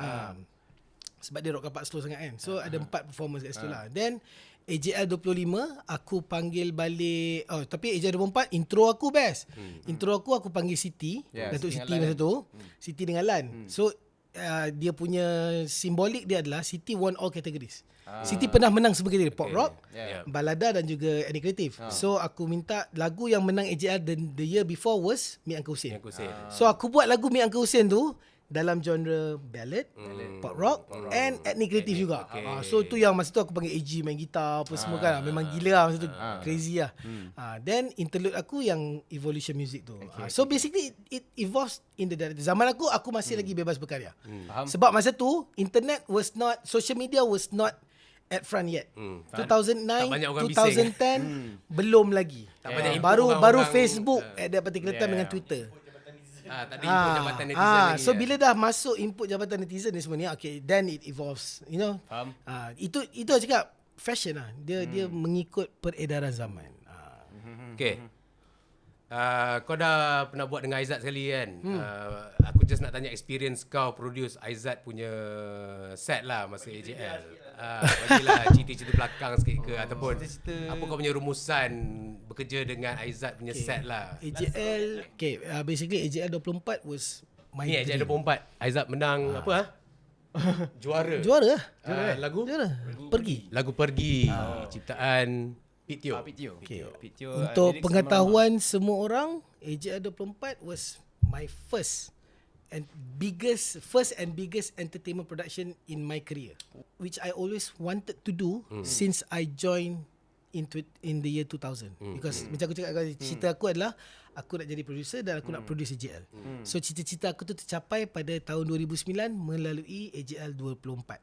sebab dia rock kapak slow sangat kan. So ada 4 performance kat situ lah. Then AJL 25 aku panggil balik. Tapi AJL 24 intro aku best. Intro aku panggil Siti, Datuk Siti masa tu. Siti dengan Lan. So dia punya simbolik dia adalah Siti won all categories. Siti pernah menang semua kategori, pop rock, balada dan juga etnik kreatif. So aku minta lagu yang menang AJL the year before was Mi Uncle Hussein. So aku buat lagu Mi Uncle Hussein tu dalam genre ballad, pop rock and etnik kreatif juga. So tu yang masa tu aku panggil AG main gitar apa semua kan. Memang gila lah masa tu. Crazy lah. Then interlude aku yang evolution music tu. So basically it evolves in the direction. Zaman aku masih lagi bebas berkarya. Sebab masa tu internet was not, social media was not at front yet. 2009, Tak banyak orang 2010 belum lagi. Tak banyak input Baru orang-orang. Facebook at that particular time dengan Twitter. Tak ada input jabatan netizen lagi. So bila dah masuk input jabatan netizen ni semua ni, okay, then it evolves, you know. Itu aku cakap fashion lah. Dia mengikut peredaran zaman. Okay. Kau dah pernah buat dengan Aizat sekali kan? Aku just nak tanya experience kau produce Aizat punya set lah masa AJL. Bagilah cerita-cerita belakang sikit ke ataupun apa kau punya rumusan bekerja dengan Aizat punya set lah. AJL, okay, basically AJL 24 was my Ni AJL 24 Aizat menang apa Juara. Juara lah. Lagu? Juara. Pergi. Lagu Pergi. Ciptaan Pit Teo. Untuk pengetahuan semua orang, AJL 24 was my first and biggest entertainment production in my career, which I always wanted to do since I joined in the year 2000. Because macam aku cakap, cita aku adalah aku nak jadi producer dan aku nak produce AJL. So cita-cita aku tu tercapai pada tahun 2009 melalui AJL 24.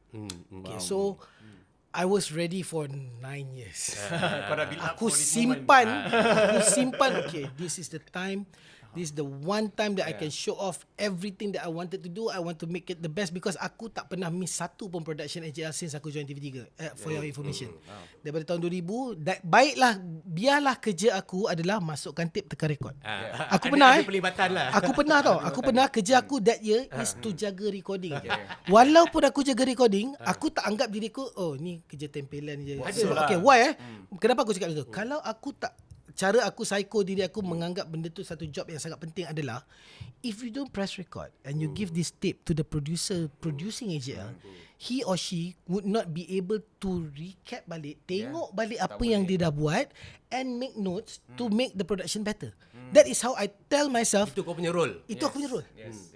Okay, so I was ready for 9 years. Aku simpan, okay, this is the time This is the one time that I can show off everything that I wanted to do. I want to make it the best because aku tak pernah miss satu pun production AJL since aku join TV3. For your information. Daripada tahun 2000, baiklah, biarlah kerja aku adalah masukkan tape tekan rekod. Aku pernah ada pelibatan lah. Aku pernah tau. Aku pernah kerja aku that year is to jaga recording. Walaupun aku jaga recording, aku tak anggap diriku ni kerja tempelan je. So, okay, why kenapa aku cakap itu? Kalau aku tak, cara aku psycho diri aku menganggap benda tu satu job yang sangat penting adalah, if you don't press record and you give this tape to the producer producing AJL, he or she would not be able to recap balik, tengok balik apa yang dia dah buat and make notes to make the production better. That is how I tell myself, Itu kau punya role. itu aku punya role.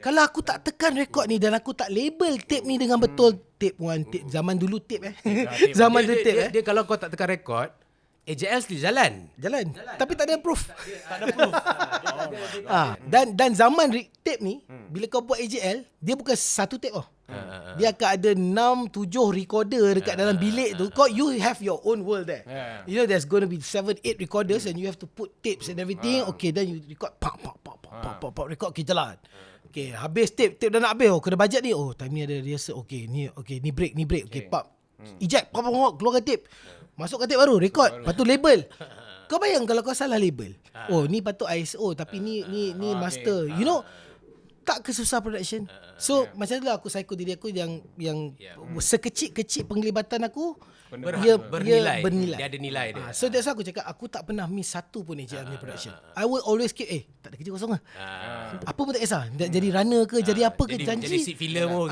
Kalau aku tak tekan rekod ni dan aku tak label tape ni dengan betul, tape 1, tape zaman dulu tape zaman dulu tape Dia kalau kau tak tekan rekod, AJL still jalan. Jalan. Tapi tak ada proof. Tak ada proof. Dan zaman tape ni, bila kau buat AJL, dia bukan satu tape dia akan ada 6-7 recorder dekat dalam bilik tu. You have your own world there. You know there's going to be 7-8 recorders and you have to put tapes and everything. Okay, then you record pop record, okay, jalan. Okay, habis tape dah nak habis. Kena bajet ni. Time ni ada rehearsal. Okay, ni break. Okay, pop. Eject, pop, keluarkan tape. Masukkan tape baru, record. Lepas tu label. Kau bayang kalau kau salah label. Ni patut ISO tapi ni master. You know, tak kesusah production. So macam itulah aku psycho diri aku yang sekecil-kecil penglibatan aku bernilai. Bernilai. Dia ada nilai dia. So that's why aku cakap aku tak pernah miss satu pun AJL punya production. I will always keep tak ada kerja kosong lah. Apa pun tak kisah. Jadi runner ke, jadi apa ke, janji. Jadi seat filler pun.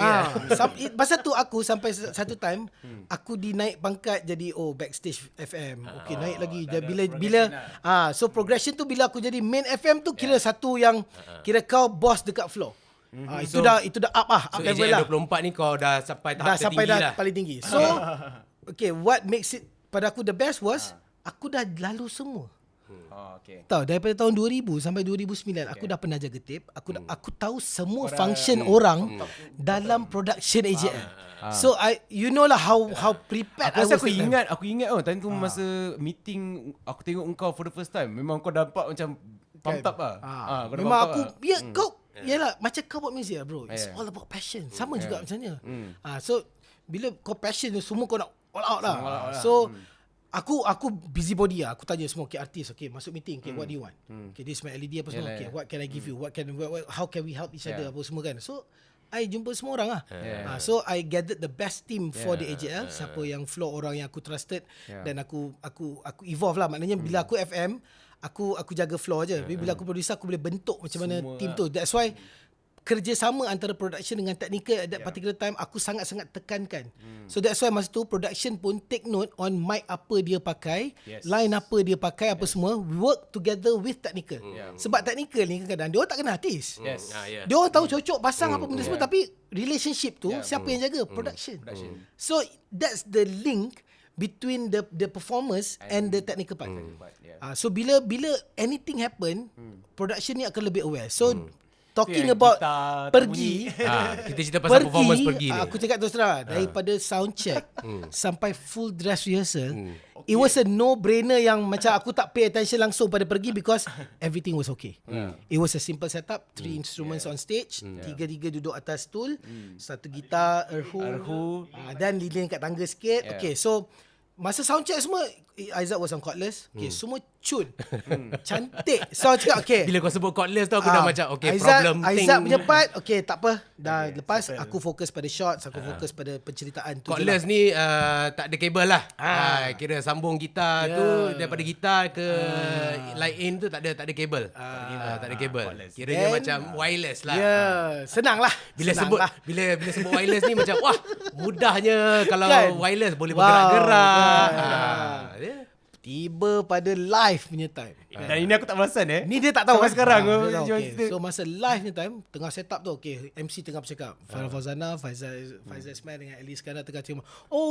Pasal tu aku sampai satu time aku dinaik pangkat jadi backstage FM. Okay, naik lagi. Bila so progression tu bila aku jadi main FM tu kira satu yang kira kau boss dekat floor. Itu dah up level lah. AJL 24 ni kau dah sampai tahap sampai tertinggi lah. paling tinggi. So okay, what makes it pada aku the best was aku dah lalu semua. Tahu daripada tahun 2000 sampai 2009 aku dah pernah jaga tape. Aku tahu semua function orang dalam production AJL. So you know lah how prepared I was. Aku ingat time tu masa meeting aku tengok engkau for the first time. Memang kau nampak macam pumped up lah. Memang aku kau yalah macam kau buat muzik lah bro. It's all about passion. Sama juga macamnya. So bila kau passion semua kau nak all out lah. So Aku busybody lah. Aku tanya semua artis, masuk meeting, what do you want? This is my LED apa semua. What can I give you? How can we help each other apa semua kan. So I jumpa semua orang lah. So I gathered the best team for the AJL. Siapa yang floor orang yang aku trusted dan aku evolve lah. Maknanya bila aku FM, aku jaga floor je. Bila aku producer aku boleh bentuk macam mana team tu. That's why kerjasama antara production dengan technical at that particular time aku sangat-sangat tekankan. So that's why masa tu production pun take note on mic apa dia pakai, line apa dia pakai, apa semua, work together with technical. Sebab technical ni kadang-kadang dia orang tak kenal artis. Dia orang tahu cocok pasang apa benda semua tapi relationship tu siapa yang jaga? Production. So that's the link between the performers and the technical part. So bila anything happen, production ni akan lebih aware. So talking about pergi, kita cerita pasal performance pergi ni. Aku cakap terus terang, daripada sound check sampai full dress rehearsal, it was a no-brainer yang macam aku tak pay attention langsung pada pergi because everything was okay. It was a simple setup, 3 instruments on stage, 3 duduk atas stool, satu gitar, erhu, dan lilin kat tangga sikit. Okay, so masa sound check semua Aizat was on cordless. Okay, semua cun. Cantik. So cakap okay. Bila kau sebut cordless tu aku dah macam okay, Aizat, problem Aizat punya part okay, tak apa. Dah lepas aku fokus pada shots, aku fokus pada penceritaan tu. Cordless ni tak ada kabel lah. Kira sambung gitar tu daripada gitar ke line in tu tak ada kabel. Tak ada kabel. Kira dia macam wireless lah. Senang lah. Bila sebut wireless ni macam wah, mudahnya kalau wireless boleh bergerak-gerak. Tiba pada live punya time. Dan ini aku tak perasan Ni dia tak tahu sampai sekarang. Okay. So masa live punya time, tengah set up tu, okay, MC tengah bercakap. Farah Fauzana, Faizal Ismail dengan Ellie sekarang tengah cakap,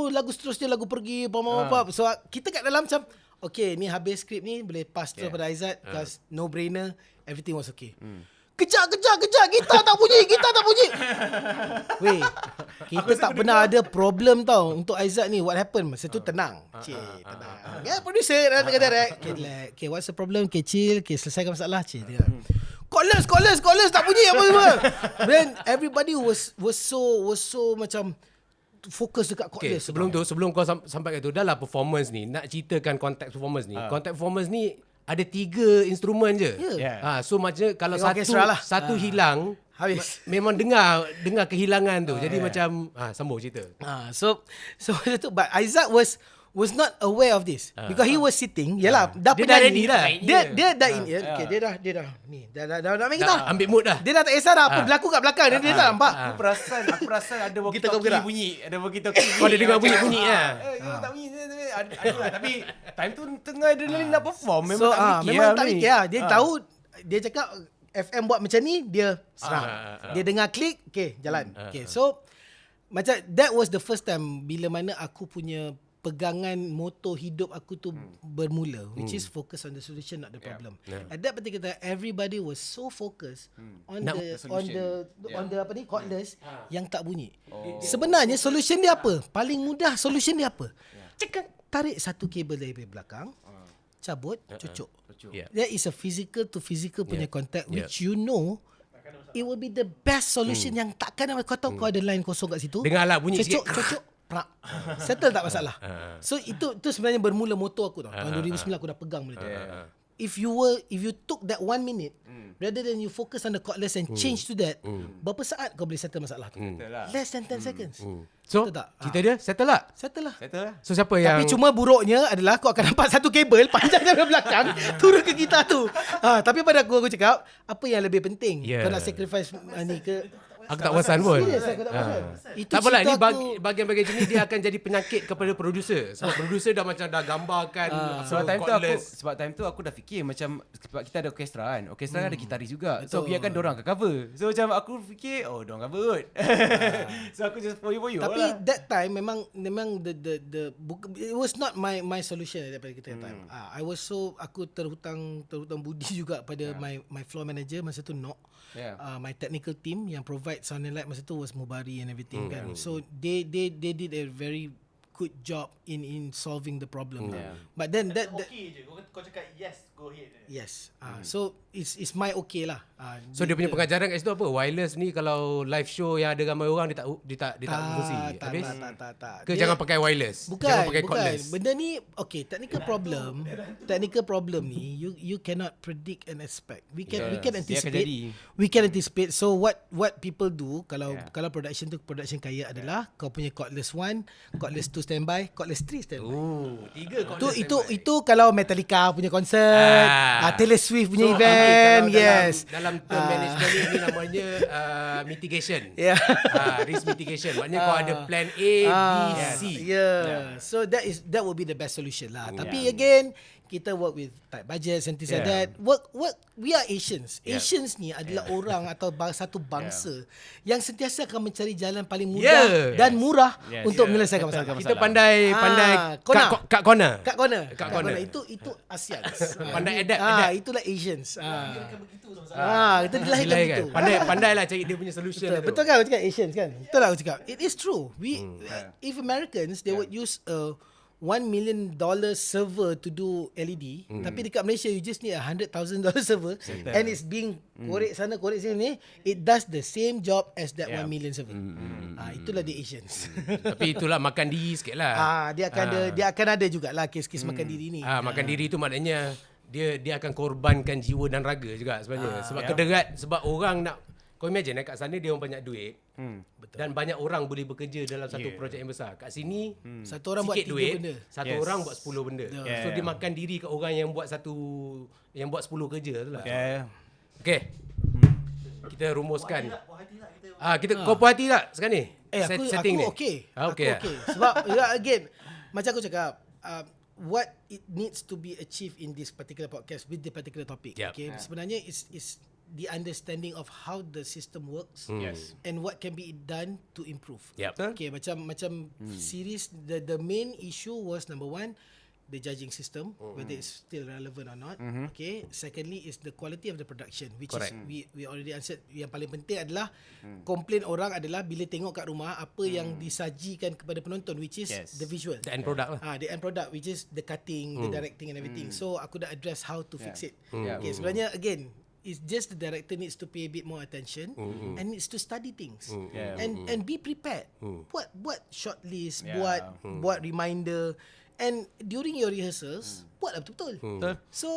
lagu seterusnya lagu pergi apa. So kita kat dalam macam okay, ni habis skrip ni boleh pass terus pada Aizat because no brainer, everything was okay. Kejap, gitar tak bunyi. Weh, kita tak pernah ada problem tau untuk Aizat ni. What happened? Masa tu tenang. Tenang. Producer, kata direct. Okay, what's the problem? Okay, chill. Okay, selesaikan masalah. Chill. cordless tak bunyi apa semua. Then everybody was so macam fokus dekat Okay, cordless. sebelum kau sampai ke tu, dah lah performance ni, nak ceritakan konteks performance ni. Konteks performance ni ada 3 instrumen je. Yeah. So macam kalau Dengan orkestra lah. satu hilang, Habis. memang dengar kehilangan tu. Jadi macam sambung cerita. So macam tu, but Aizat was not aware of this because he was sitting. Yalah, dah Dia dah penyanyi. ready dah. Dia dah in ear. Okay, dia dah ni. Dah main gitar. Ambil mood dah. Dia dah tak kisah dah apa berlaku kat belakang. Dia tak nampak. Aku perasan ada Kita walkie-talkie bergerak. bunyi. Ada walkie-talkie. Kau ada dengar bunyi-bunyi lah. Tak bunyi. Tapi time tu tengah adrenaline nak perform. Memang So tak fikir. memang tak fikir lah. Dia tahu, dia cakap FM buat macam ni, dia serang. Dia dengar klik, okay, jalan. Okay, so macam that was the first time bila mana aku punya pegangan motor hidup aku tu bermula, which is focus on the solution, not the problem. At that particular time, everybody was so focused on the apa ni, cordless yang tak bunyi. Sebenarnya solution dia apa? Paling mudah solution dia apa? Cekak, tarik satu kabel dari belakang, cabut, cucuk. Yeah. That is a physical to physical punya contact, which you know it will be the best solution yang takkan kau tahu kau ada line kosong kat situ. Dengar lah bunyi cucuk, sikit. cucuk, prak. Settle tak masalah. So itu sebenarnya bermula motor aku tau. Tahun 2009 aku dah pegang benda tu. If you took that 1 minute rather than you focus on the cordless and change to that, berapa saat kau boleh settle masalah tu? Less than 10 seconds. So, Betul tak? cerita dia settle lah. Settle lah. So siapa yang Tapi cuma buruknya adalah kau akan nampak satu kabel panjang dari belakang turun ke gitar tu. Tapi pada aku cakap, apa yang lebih penting? Yeah. Kau nak sacrifice ni ke? aku tak perasan pun. Serius aku tak perasan. Itu Tak apalah, cerita ni aku- bagian-bagian macam ni dia akan jadi penyakit kepada producer. Sebab producer dah macam dah gambarkan Sebab time tu aku dah fikir macam sebab kita ada orkestra kan. Orkestra ada gitaris juga. So biarkan dorang akan cover. So macam aku fikir dorang cover kot. So aku just poyo-poyo Tapi lah. that time memang the it was not my solution daripada kita time. I was so aku terhutang budi juga pada my floor manager masa tu Nok. Yeah. My technical team yang provide sound and light masa tu was Mubari and everything kan. So they did a very good job in solving the problem. But then that Okay je. Kau cakap yes, go ahead. yes. So it's my okay lah. So dia punya pengajaran kat situ apa? Wireless ni kalau live show yang ada ramai orang dia tak fungsi. Habis tak. ke jangan pakai wireless. Jangan pakai Bukan. cordless. Benda ni okay, technical problem ni you cannot predict and expect. We can Dia akan anticipate. jadi. We can anticipate. So what people do kalau production kaya adalah kau punya cordless 1, cordless 2 standby, cordless 3 standby. Tiga cordless. Itu kalau Metallica punya konsert, Taylor Swift punya event, yes. Dalam term management ni namanya mitigation. Yeah. Risk mitigation. Maknanya kau ada plan A, B, C. Yeah. So that would be the best solution lah. Tapi again, kita work with tight budgets and things like that. Work. We are Asians. Asians ni adalah orang atau satu bangsa yang sentiasa akan mencari jalan paling mudah dan murah untuk menyelesaikan masalah. Kita pandai corner. kat corner. Kat corner. Kat corner. Itu ASEAN. Pandai adapt. Itulah Asians. Begitu sama-sama. Kita dilahirkan Delay begitu. kan. Pandailah cari dia punya solution. Betul kan aku cakap Asians kan? Betul lah aku cakap. It is true. If Americans they would use a $1 million server to do LED, tapi dekat Malaysia you just need $100,000 server and it's being korek sana korek sini, it does the same job as that 1 million server. Itulah the Asians. Tapi itulah makan diri sikit lah. Dia akan ada jugalah kes-kes makan diri ni. Makan diri tu maknanya dia akan korbankan jiwa dan raga juga sebenarnya. Sebab kederat, sebab orang nak, kau imagine kat sana dia orang banyak duit. Dan banyak orang boleh bekerja dalam satu projek yang besar. Kat sini Satu orang buat sikit 3 duit, benda. satu orang buat 10 benda. So dia makan diri kat orang yang buat 10 kerja tu lah. Okay. Kita rumuskan. Puas hati lah kita. Kau puas hati tak sekarang ni? Aku Setting ni. okay. Okay. Aku okay. Sebab again, macam aku cakap, what it needs to be achieved in this particular podcast with the particular topic. Yep. Okay. Sebenarnya is the understanding of how the system works and what can be done to improve. Yep. Okay, macam series the main issue was number 1, the judging system, whether it's still relevant or not. Okay. Secondly is the quality of the production, which Correct. is we already answered. Yang paling penting adalah komplain orang adalah bila tengok kat rumah apa yang disajikan kepada penonton, which is the visual. The end product lah. The end product, which is the cutting, the directing and everything. So aku dah address how to fix it. Okay, sebenarnya again, it's just the director needs to pay a bit more attention and needs to study things Yeah. and be prepared. Buat shortlist, Yeah. buat reminder, and during your rehearsals, buatlah betul-betul. Betul. So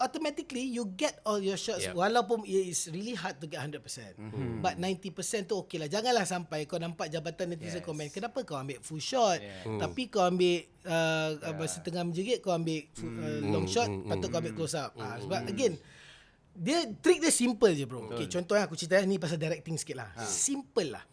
automatically you get all your shots walaupun it is really hard to get 100%. But 90% tu okay lah. Janganlah sampai kau nampak jabatan netizen komen, kenapa kau ambil full shot tapi kau ambil setengah menjerit, kau ambil long shot, patut kau ambil close up. Sebab again trick dia simple je bro. Okay, contohnya aku cerita ni pasal directing sikit lah. Simple lah.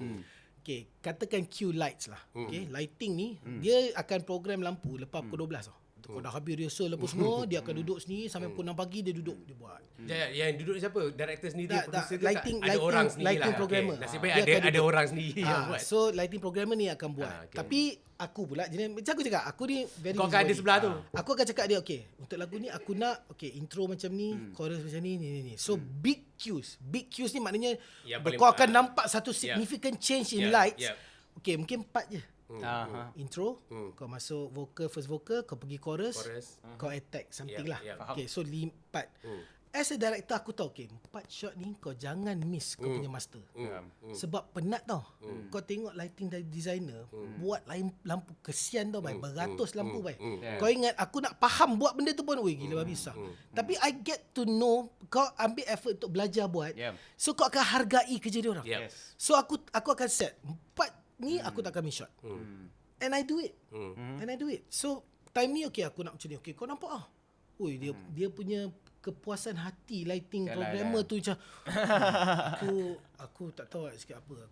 Okay, katakan cue lights lah. Okay, lighting ni dia akan program lampu lepas pukul 12 tau. Kau dah habis rehearsal apa semua, dia akan duduk sini sampai pukul 6 pagi dia duduk, dia buat. Yang duduk siapa? Director sendiri, producer ke lighting, tak? Ada orang sendiri lighting lah. programmer. Okay. Nasib baik Dia akan ada duduk. orang sendiri yang buat. So lighting programmer ni akan buat. Okay. Tapi aku pula macam aku cakap, aku ni very Kau akan ada busybody. sebelah tu. Aku akan cakap dia, okay, untuk lagu ni aku nak intro macam ni, chorus macam ni. So big cues ni maknanya Yang paling- kau akan nampak satu significant change in lights. Okay, mungkin 4 je. Intro, kau masuk vocal, first vocal, kau pergi chorus, kau attack something lah. Okay, so 4. As a director aku tahu, okay, 4 shot ni kau jangan miss kau punya master. Sebab penat tau. Kau tengok lighting dari designer buat lampu, kesian tau, beratus lampu. Kau ingat aku nak faham buat benda tu pun, gila babi susah. Tapi I get to know, kau ambil effort untuk belajar buat. So kau akan hargai kerja dia orang. So aku akan set 4 ni aku tak akan miss shot. And I do it. So time ni okay, aku nak macam ni. Okay, kau nampak dia punya kepuasan hati lighting programmer tu macam aku tak tahu nak cakap apa.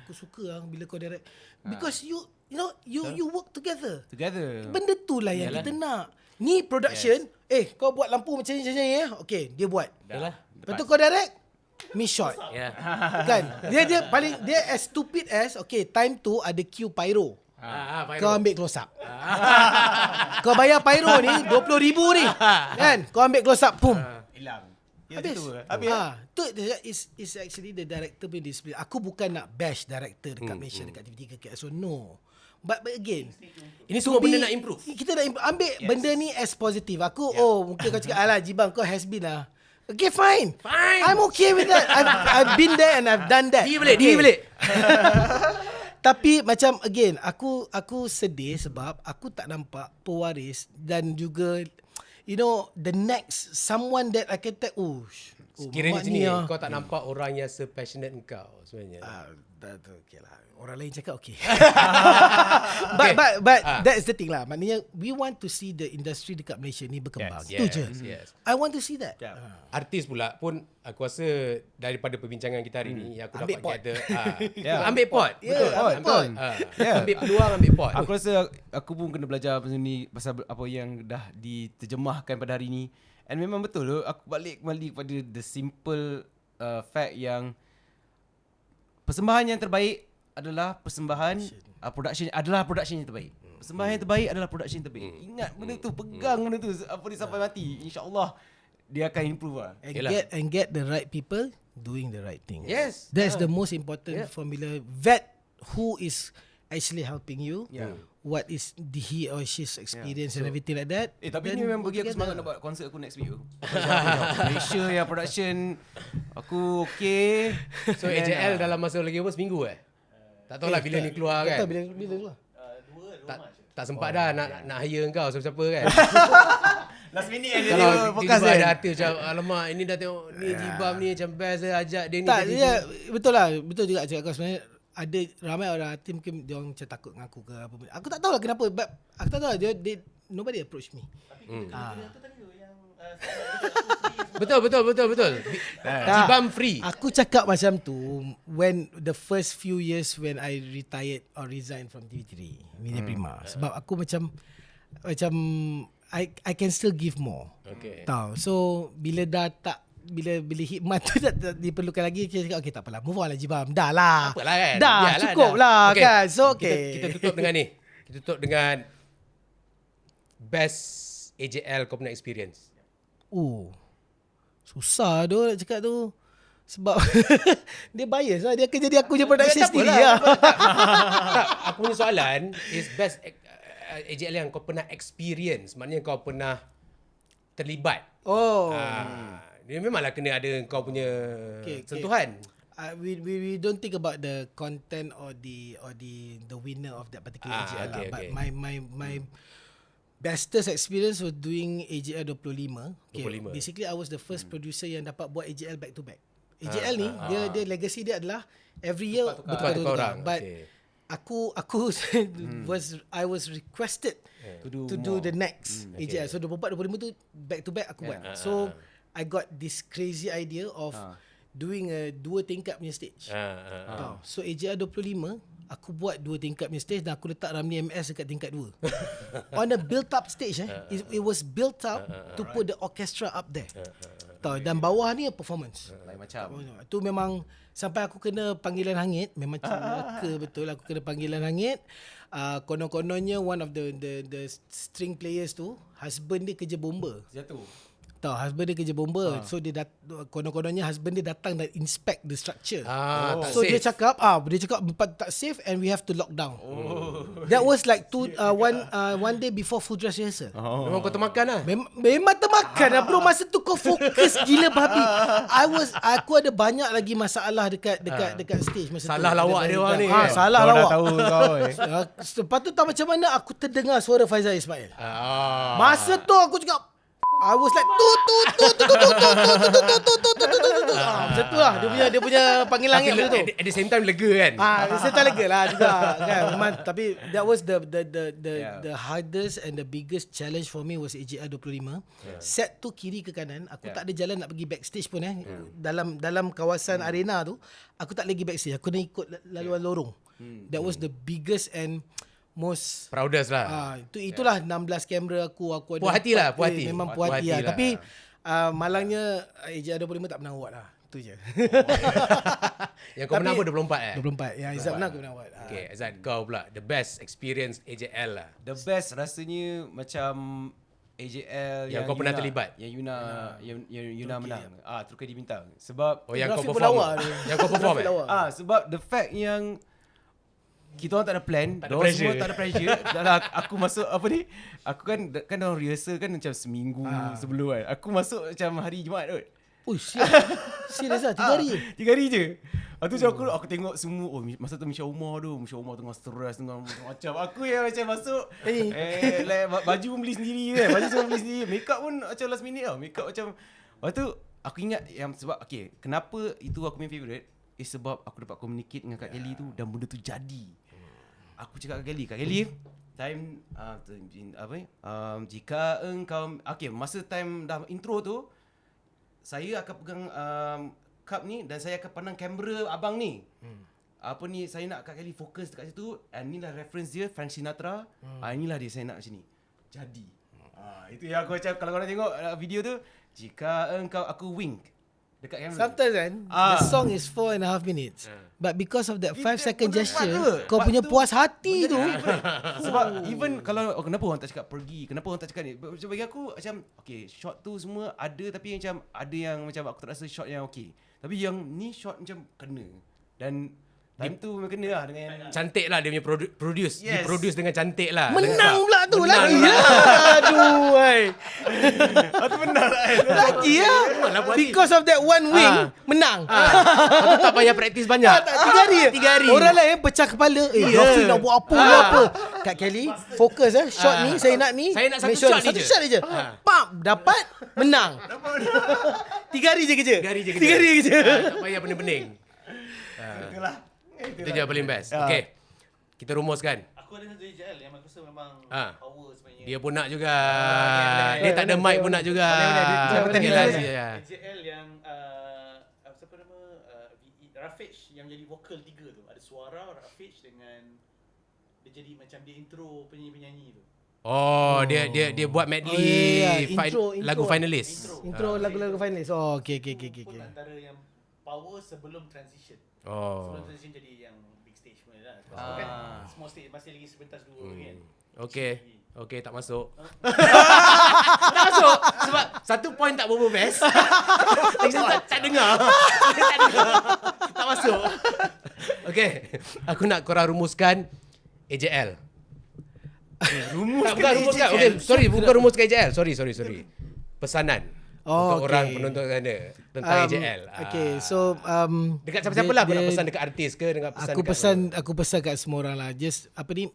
Aku suka lah bila kau direct because you know you work together. Benda tu lah yang kita nak. Ni production, kau buat lampu macam ni okay, dia buat. Lepas tu kau direct, miss shot. Kan? Dia as stupid as okay, time tu ada cue pyro. Kau ambil close up. Kau bayar pyro ni 20,000 ni. Kan? Kau ambil close up, boom. Hilang. Habis. Tu is actually the director punya discipline. Aku bukan nak bash director dekat Malaysia, dekat TV3 ke so no. But again, Ini semua benda nak improve. Kita nak ambil benda ni as positive. Aku mungkin kau cakap alah Jibang kau has been lah. Okay, fine. I'm okay with that. I've been there and I've done that. Dia belik. Tapi macam again, aku sedih sebab aku tak nampak pewaris dan juga the next someone that I can take. Sekiranya macam ni, kau tak nampak orang yang se-passionate engkau sebenarnya. Okay lah. Orang lain cakap okay. But that is the thing lah. Maknanya we want to see the industry dekat Malaysia ni berkembang. Itu je. I want to see that. Artis pula pun aku rasa daripada perbincangan kita hari ni yang aku Ambil dapat pot. gather ambil pot. ambil pot. Ambil peluang, ambil pot. Aku rasa aku pun kena belajar pasal ni, pasal apa yang dah diterjemahkan pada hari ni. And memang betul tu, aku balik kembali pada the simple fact yang persembahan yang terbaik adalah persembahan production yang terbaik. Persembahan yang terbaik adalah production yang terbaik. Ingat benda tu, pegang benda tu apa dia sampai mati. InsyaAllah dia akan improve lah. And get the right people doing the right thing. Yes. That's the most important formula. Vet who is actually helping you. What is he or she's experience and everything like that. Tapi ni memang bagi aku semangat nak buat konsert aku next week tu. Malaysia yang production aku okay. So AJL dalam masa lagi apa, seminggu tak tahulah bila ni keluar kan. Tak tahu bila keluar. Tak sempat dah nak hire engkau siapa-siapa kan. Last minute Kalau tiba-tiba ada artis macam alamak ini dah tengok ni Jibam ni macam best ajak dia ni. Tak, betul lah. Betul juga cakap kau sebenarnya. Ada ramai orang tim dia orang macam takut dengan aku ke apa. Aku tak tahulah kenapa. But aku tak tahu lah. Nobody approach me. Betul. Jibam free. Aku cakap macam tu when the first few years when I retired or resigned from TV3 Media Prima. Sebab aku macam I can still give more. Okay. Tahu. So bila dah tak bila hikmat tu tak diperlukan lagi, kita cakap okay tak apalah, move on lah Jibam. Dah lah. Apalah kan. Dah Biarlah, cukup dah. lah Okay. kan. So okay. Kita tutup dengan ni. Kita tutup dengan best AJL kau pernah experience. Susah tu nak cakap tu. Sebab dia bias lah. Dia akan jadi aku je production Tak sendiri apalah, lah. Tak, aku punya soalan is best AJL yang kau pernah experience. Maknanya kau pernah terlibat. Dia memanglah kena ada kau punya Okay. sentuhan. We don't think about the content or the winner of that particular AJL okay, but okay. my bestest experience was doing AJL 25. Okay. 25. Basically I was the first producer yang dapat buat AJL back to back. AJL ni dia legacy dia adalah every year Tukar-tukar orang. But Okay. aku I was requested to do the next AJL. So 24 25 tu back to back aku buat. So I got this crazy idea of doing a 2 tingkat punya stage. So AJL 25 aku buat 2 tingkat punya stage dan aku letak Ramli MS dekat tingkat 2. On a built up stage it was built up to put the orchestra up there. Tahu, dan bawah ni performance. Lain macam. Tu memang sampai aku kena panggilan hangit, memang celaka betul aku kena panggilan hangit. Konon-kononnya one of the string players tu husband dia kerja bomba. Jatuh. Tahu, husband dia kerja bomba. So dia konon-kononnya husband dia datang dan inspect the structure. Tak So safe. dia cakap tak safe and we have to lock down. That was like one day before full dress rehearsal. Memang kau termakan lah. Memang termakan lah bro. Masa tu kau fokus gila babi. Aku ada banyak lagi masalah dekat stage masa Salah tu. lawak dia orang ni. Salah Kau dah lawak. tahu kau. Lepas tu tahu macam mana aku terdengar suara Faizal Ismail. Ah. Masa tu aku cakap I was like macam tu lah dia punya panggil langit macam tu. At the same time lega kan. Saya tak lega lah juga kan. Memang, tapi that was the hardest and the biggest challenge for me was AJL 25. Set tu kiri ke kanan, aku tak ada jalan nak pergi backstage pun dalam kawasan arena tu, aku tak lagi backstage. Aku nak ikut laluan lorong. That was the biggest and most Proudest lah. itulah 16 kamera aku ada. Puas hati lah, puas hati. Memang puas hati lah. Tapi malangnya AJL 25 tak pernah buat lah. Tu je. Yang kau menang pun 24 24. Yang Izzat menang aku pernah buat. Okay, Azad, kau pula the best experience AJL lah. The best rasanya macam AJL Yang kau pernah terlibat. Yang Yuna menang. Turki bintang. Sebab Yang kau Rafiq pun perform. lawa dia. Yang kau perform Rafiq lawa. sebab the fact yang kita orang tak ada plan, Tak ada diorang pressure. semua tak ada pressure. Dan aku masuk apa ni? Aku kan orang rehearsal kan macam seminggu sebelum kan. Aku masuk macam hari Jumaat kot. Serius lah 3 hari je. 3 hari je. Lepas tu aku tengok semua, masa tu Misha Umar tengah stres tengah macam aku yang macam masuk baju pun beli sendiri kan. Baju semua beli sendiri. Makeup pun macam last minute tau. Makeup macam. Lepas tu aku ingat yang sebab kenapa itu aku main favourite is sebab aku dapat communicate dengan Kak Kelly tu dan benda tu jadi. Aku cakap Kak Kelly, time jika engkau masa time dah intro tu saya akan pegang cup ni dan saya akan pandang kamera abang ni. Saya nak Kak Kelly fokus dekat situ, and inilah reference dia Frank Sinatra. Inilah dia saya nak macam ni. Jadi. Itu yang aku macam kalau korang tengok video tu, jika engkau aku wink dekat kamera. Sometimes kan the song is 4.5 minutes. But because of that 5 second gesture, kau punya puas hati tu. Sebab even kalau kenapa orang tak cakap pergi, kenapa orang tak cakap ni, macam bagi aku macam shot tu semua ada, tapi macam ada yang macam aku tak rasa shot yang tapi yang ni shot macam kena. Dan time tu memang kena lah dengan Cantik lah dia punya produce. Yes. Diproduce dengan cantik lah. Menang pula tu Menang lagi pula. lah. Aduh wai. tu benar lah. Lagi lah. Memanglah puas hati. Because of that one wing menang. Aku tak payah praktis banyak. 3 hari je. 3 hari. Orang lain pecah kepala. Rafi nak buat apa. Kak Kelly fokus shot ni saya nak ni. Saya nak satu Make sure shot ni satu je. shot je. Pam dapat menang. 3 hari je kerja. 3 hari je 3 hari kerja. Tak payah pening-pening. Itulah. Itu je paling best. Okay. Kita rumuskan. Aku ada satu AJL yang aku rasa memang power sebenarnya. Dia pun nak juga. Dia tak ada mic pun nak juga. Okay lah. AJL yang siapa nama Rafiq yang jadi vokal 3 tu. Ada suara Rafiq dengan dia jadi macam dia intro penyanyi-penyanyi tu. Oh, dia buat medley Intro lagu finalis. Intro lagu-lagu finalis. Oh, okay. Pun antara yang power sebelum transition. Oh. Sebelum transition jadi yang big stage pun lah. Kan small stage masih lagi sebentar 2 kan. Okay, tak masuk. Tak masuk sebab satu point tak berapa best. tak dengar. Tak masuk. Okay, aku nak korang rumuskan AJL. Bukan rumuskan. Okay, sorry, bukan rumuskan AJL. Sorry. Pesanan. Oh, untuk okay. orang penonton sana tentang AJL. Okay, so Dekat siapa-siapa lah, aku nak dia- pesan dekat artis ke, dengan pesan aku pesan kat semua orang lah. Just apa ni,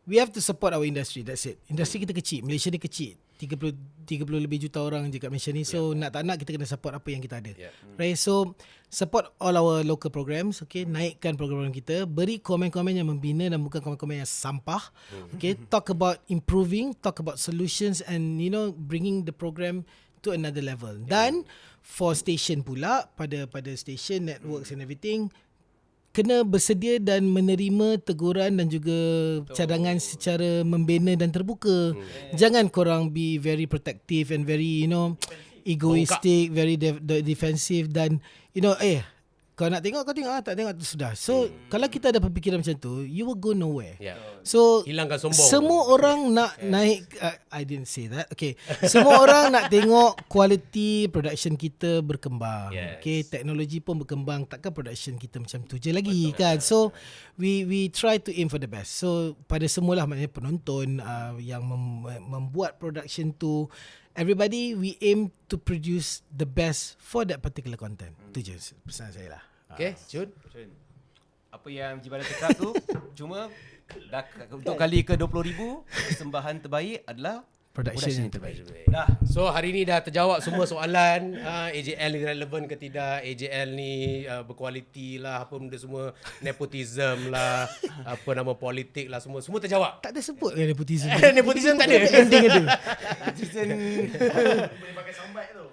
we have to support our industry. That's it. Industri kita kecil, Malaysia ni kecil. 30 lebih juta orang je kat Malaysia ni. So nak tak nak kita kena support apa yang kita ada. Right? So support all our local programs, okay? Naikkan program kita, beri komen-komen yang membina dan bukan komen-komen yang sampah. Okay? Talk about improving, talk about solutions and bringing the program to another level. Dan for station pula, pada station networks and everything, kena bersedia dan menerima teguran dan juga cadangan secara membina dan terbuka. Jangan korang be very protective and very egoistic, very defensive dan kau nak tengok, kau tengok, tak tengok tu sudah. So kalau kita ada pemikiran macam tu, you will go nowhere. So Hilangkan sombong. semua orang nak naik I didn't say that. Okay. Semua orang nak tengok quality production kita berkembang. Okay, teknologi pun berkembang, takkan production kita macam tu je lagi kan. So we try to aim for the best. So pada semualah, maknanya penonton yang membuat production tu, everybody, we aim to produce the best for that particular content. Itu je pesan saya lah. Okay, Jun. Apa yang Jibala cakap tu cuma untuk kali ke 20,000 persembahan terbaik adalah Production yang terbaik. Dah. So hari ni dah terjawab semua soalan. AJL ni relevan ke tidak, AJL ni berkualiti lah, apa benda semua, nepotism lah, apa nama politik lah, semua terjawab. Tak ada sebut kan nepotism. Nepotism tak ada. Ending ada. Boleh pakai soundbite tu.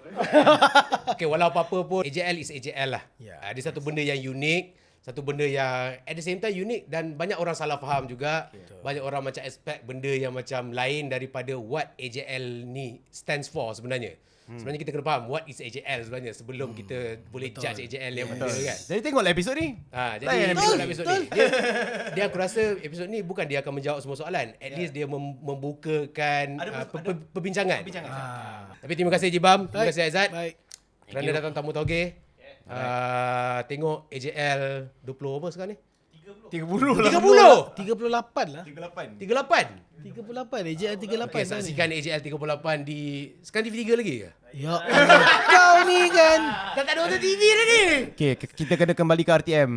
Okay, walau apa-apa pun AJL is AJL lah. Ya. Dia satu benda yang unik, satu benda yang at the same time unik, dan banyak orang salah faham juga. Banyak orang macam expect benda yang macam lain daripada what AJL ni stands for sebenarnya. Sebenarnya kita kena faham what is AJL sebenarnya sebelum kita boleh judge AJL yang benda kan. Jadi tengoklah episod ni. Jadi episod ni dia aku rasa episod ni bukan dia akan menjawab semua soalan. At least dia membukakan perbincangan. Tapi terima kasih Jibam, terima kasih Aizat Baik. kerana datang tamu tauge. Tengok AJL 20 apa sekarang ni? 30 38 lah. 38. 38. AJL 38. Okay, saksikan AJL 38 di sekarang TV3 lagi ke? Ya Allah, kau ni kan. Dah tak ada nonton TV lagi. Okay, kita kena kembali ke RTM.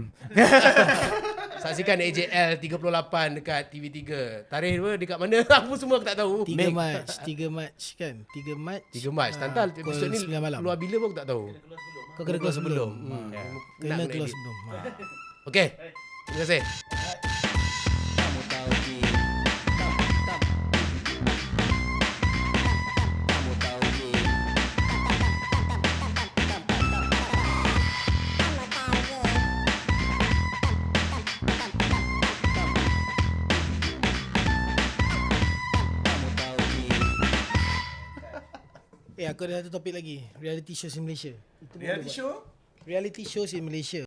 Saksikan AJL 38 dekat TV3. Tarikh apa, dekat mana? Apa semua aku tak tahu. 3 Mac kan. 3 Mac. 3 Mac. Tantal episod ni 9 malam. keluar bila pun aku tak tahu. Kau kena keluar sebelum. Kena Nak keluar edit. sebelum. Okay. Terima kasih. Aku ada satu topik lagi. Reality shows in Malaysia. Reality show? Reality shows in Malaysia.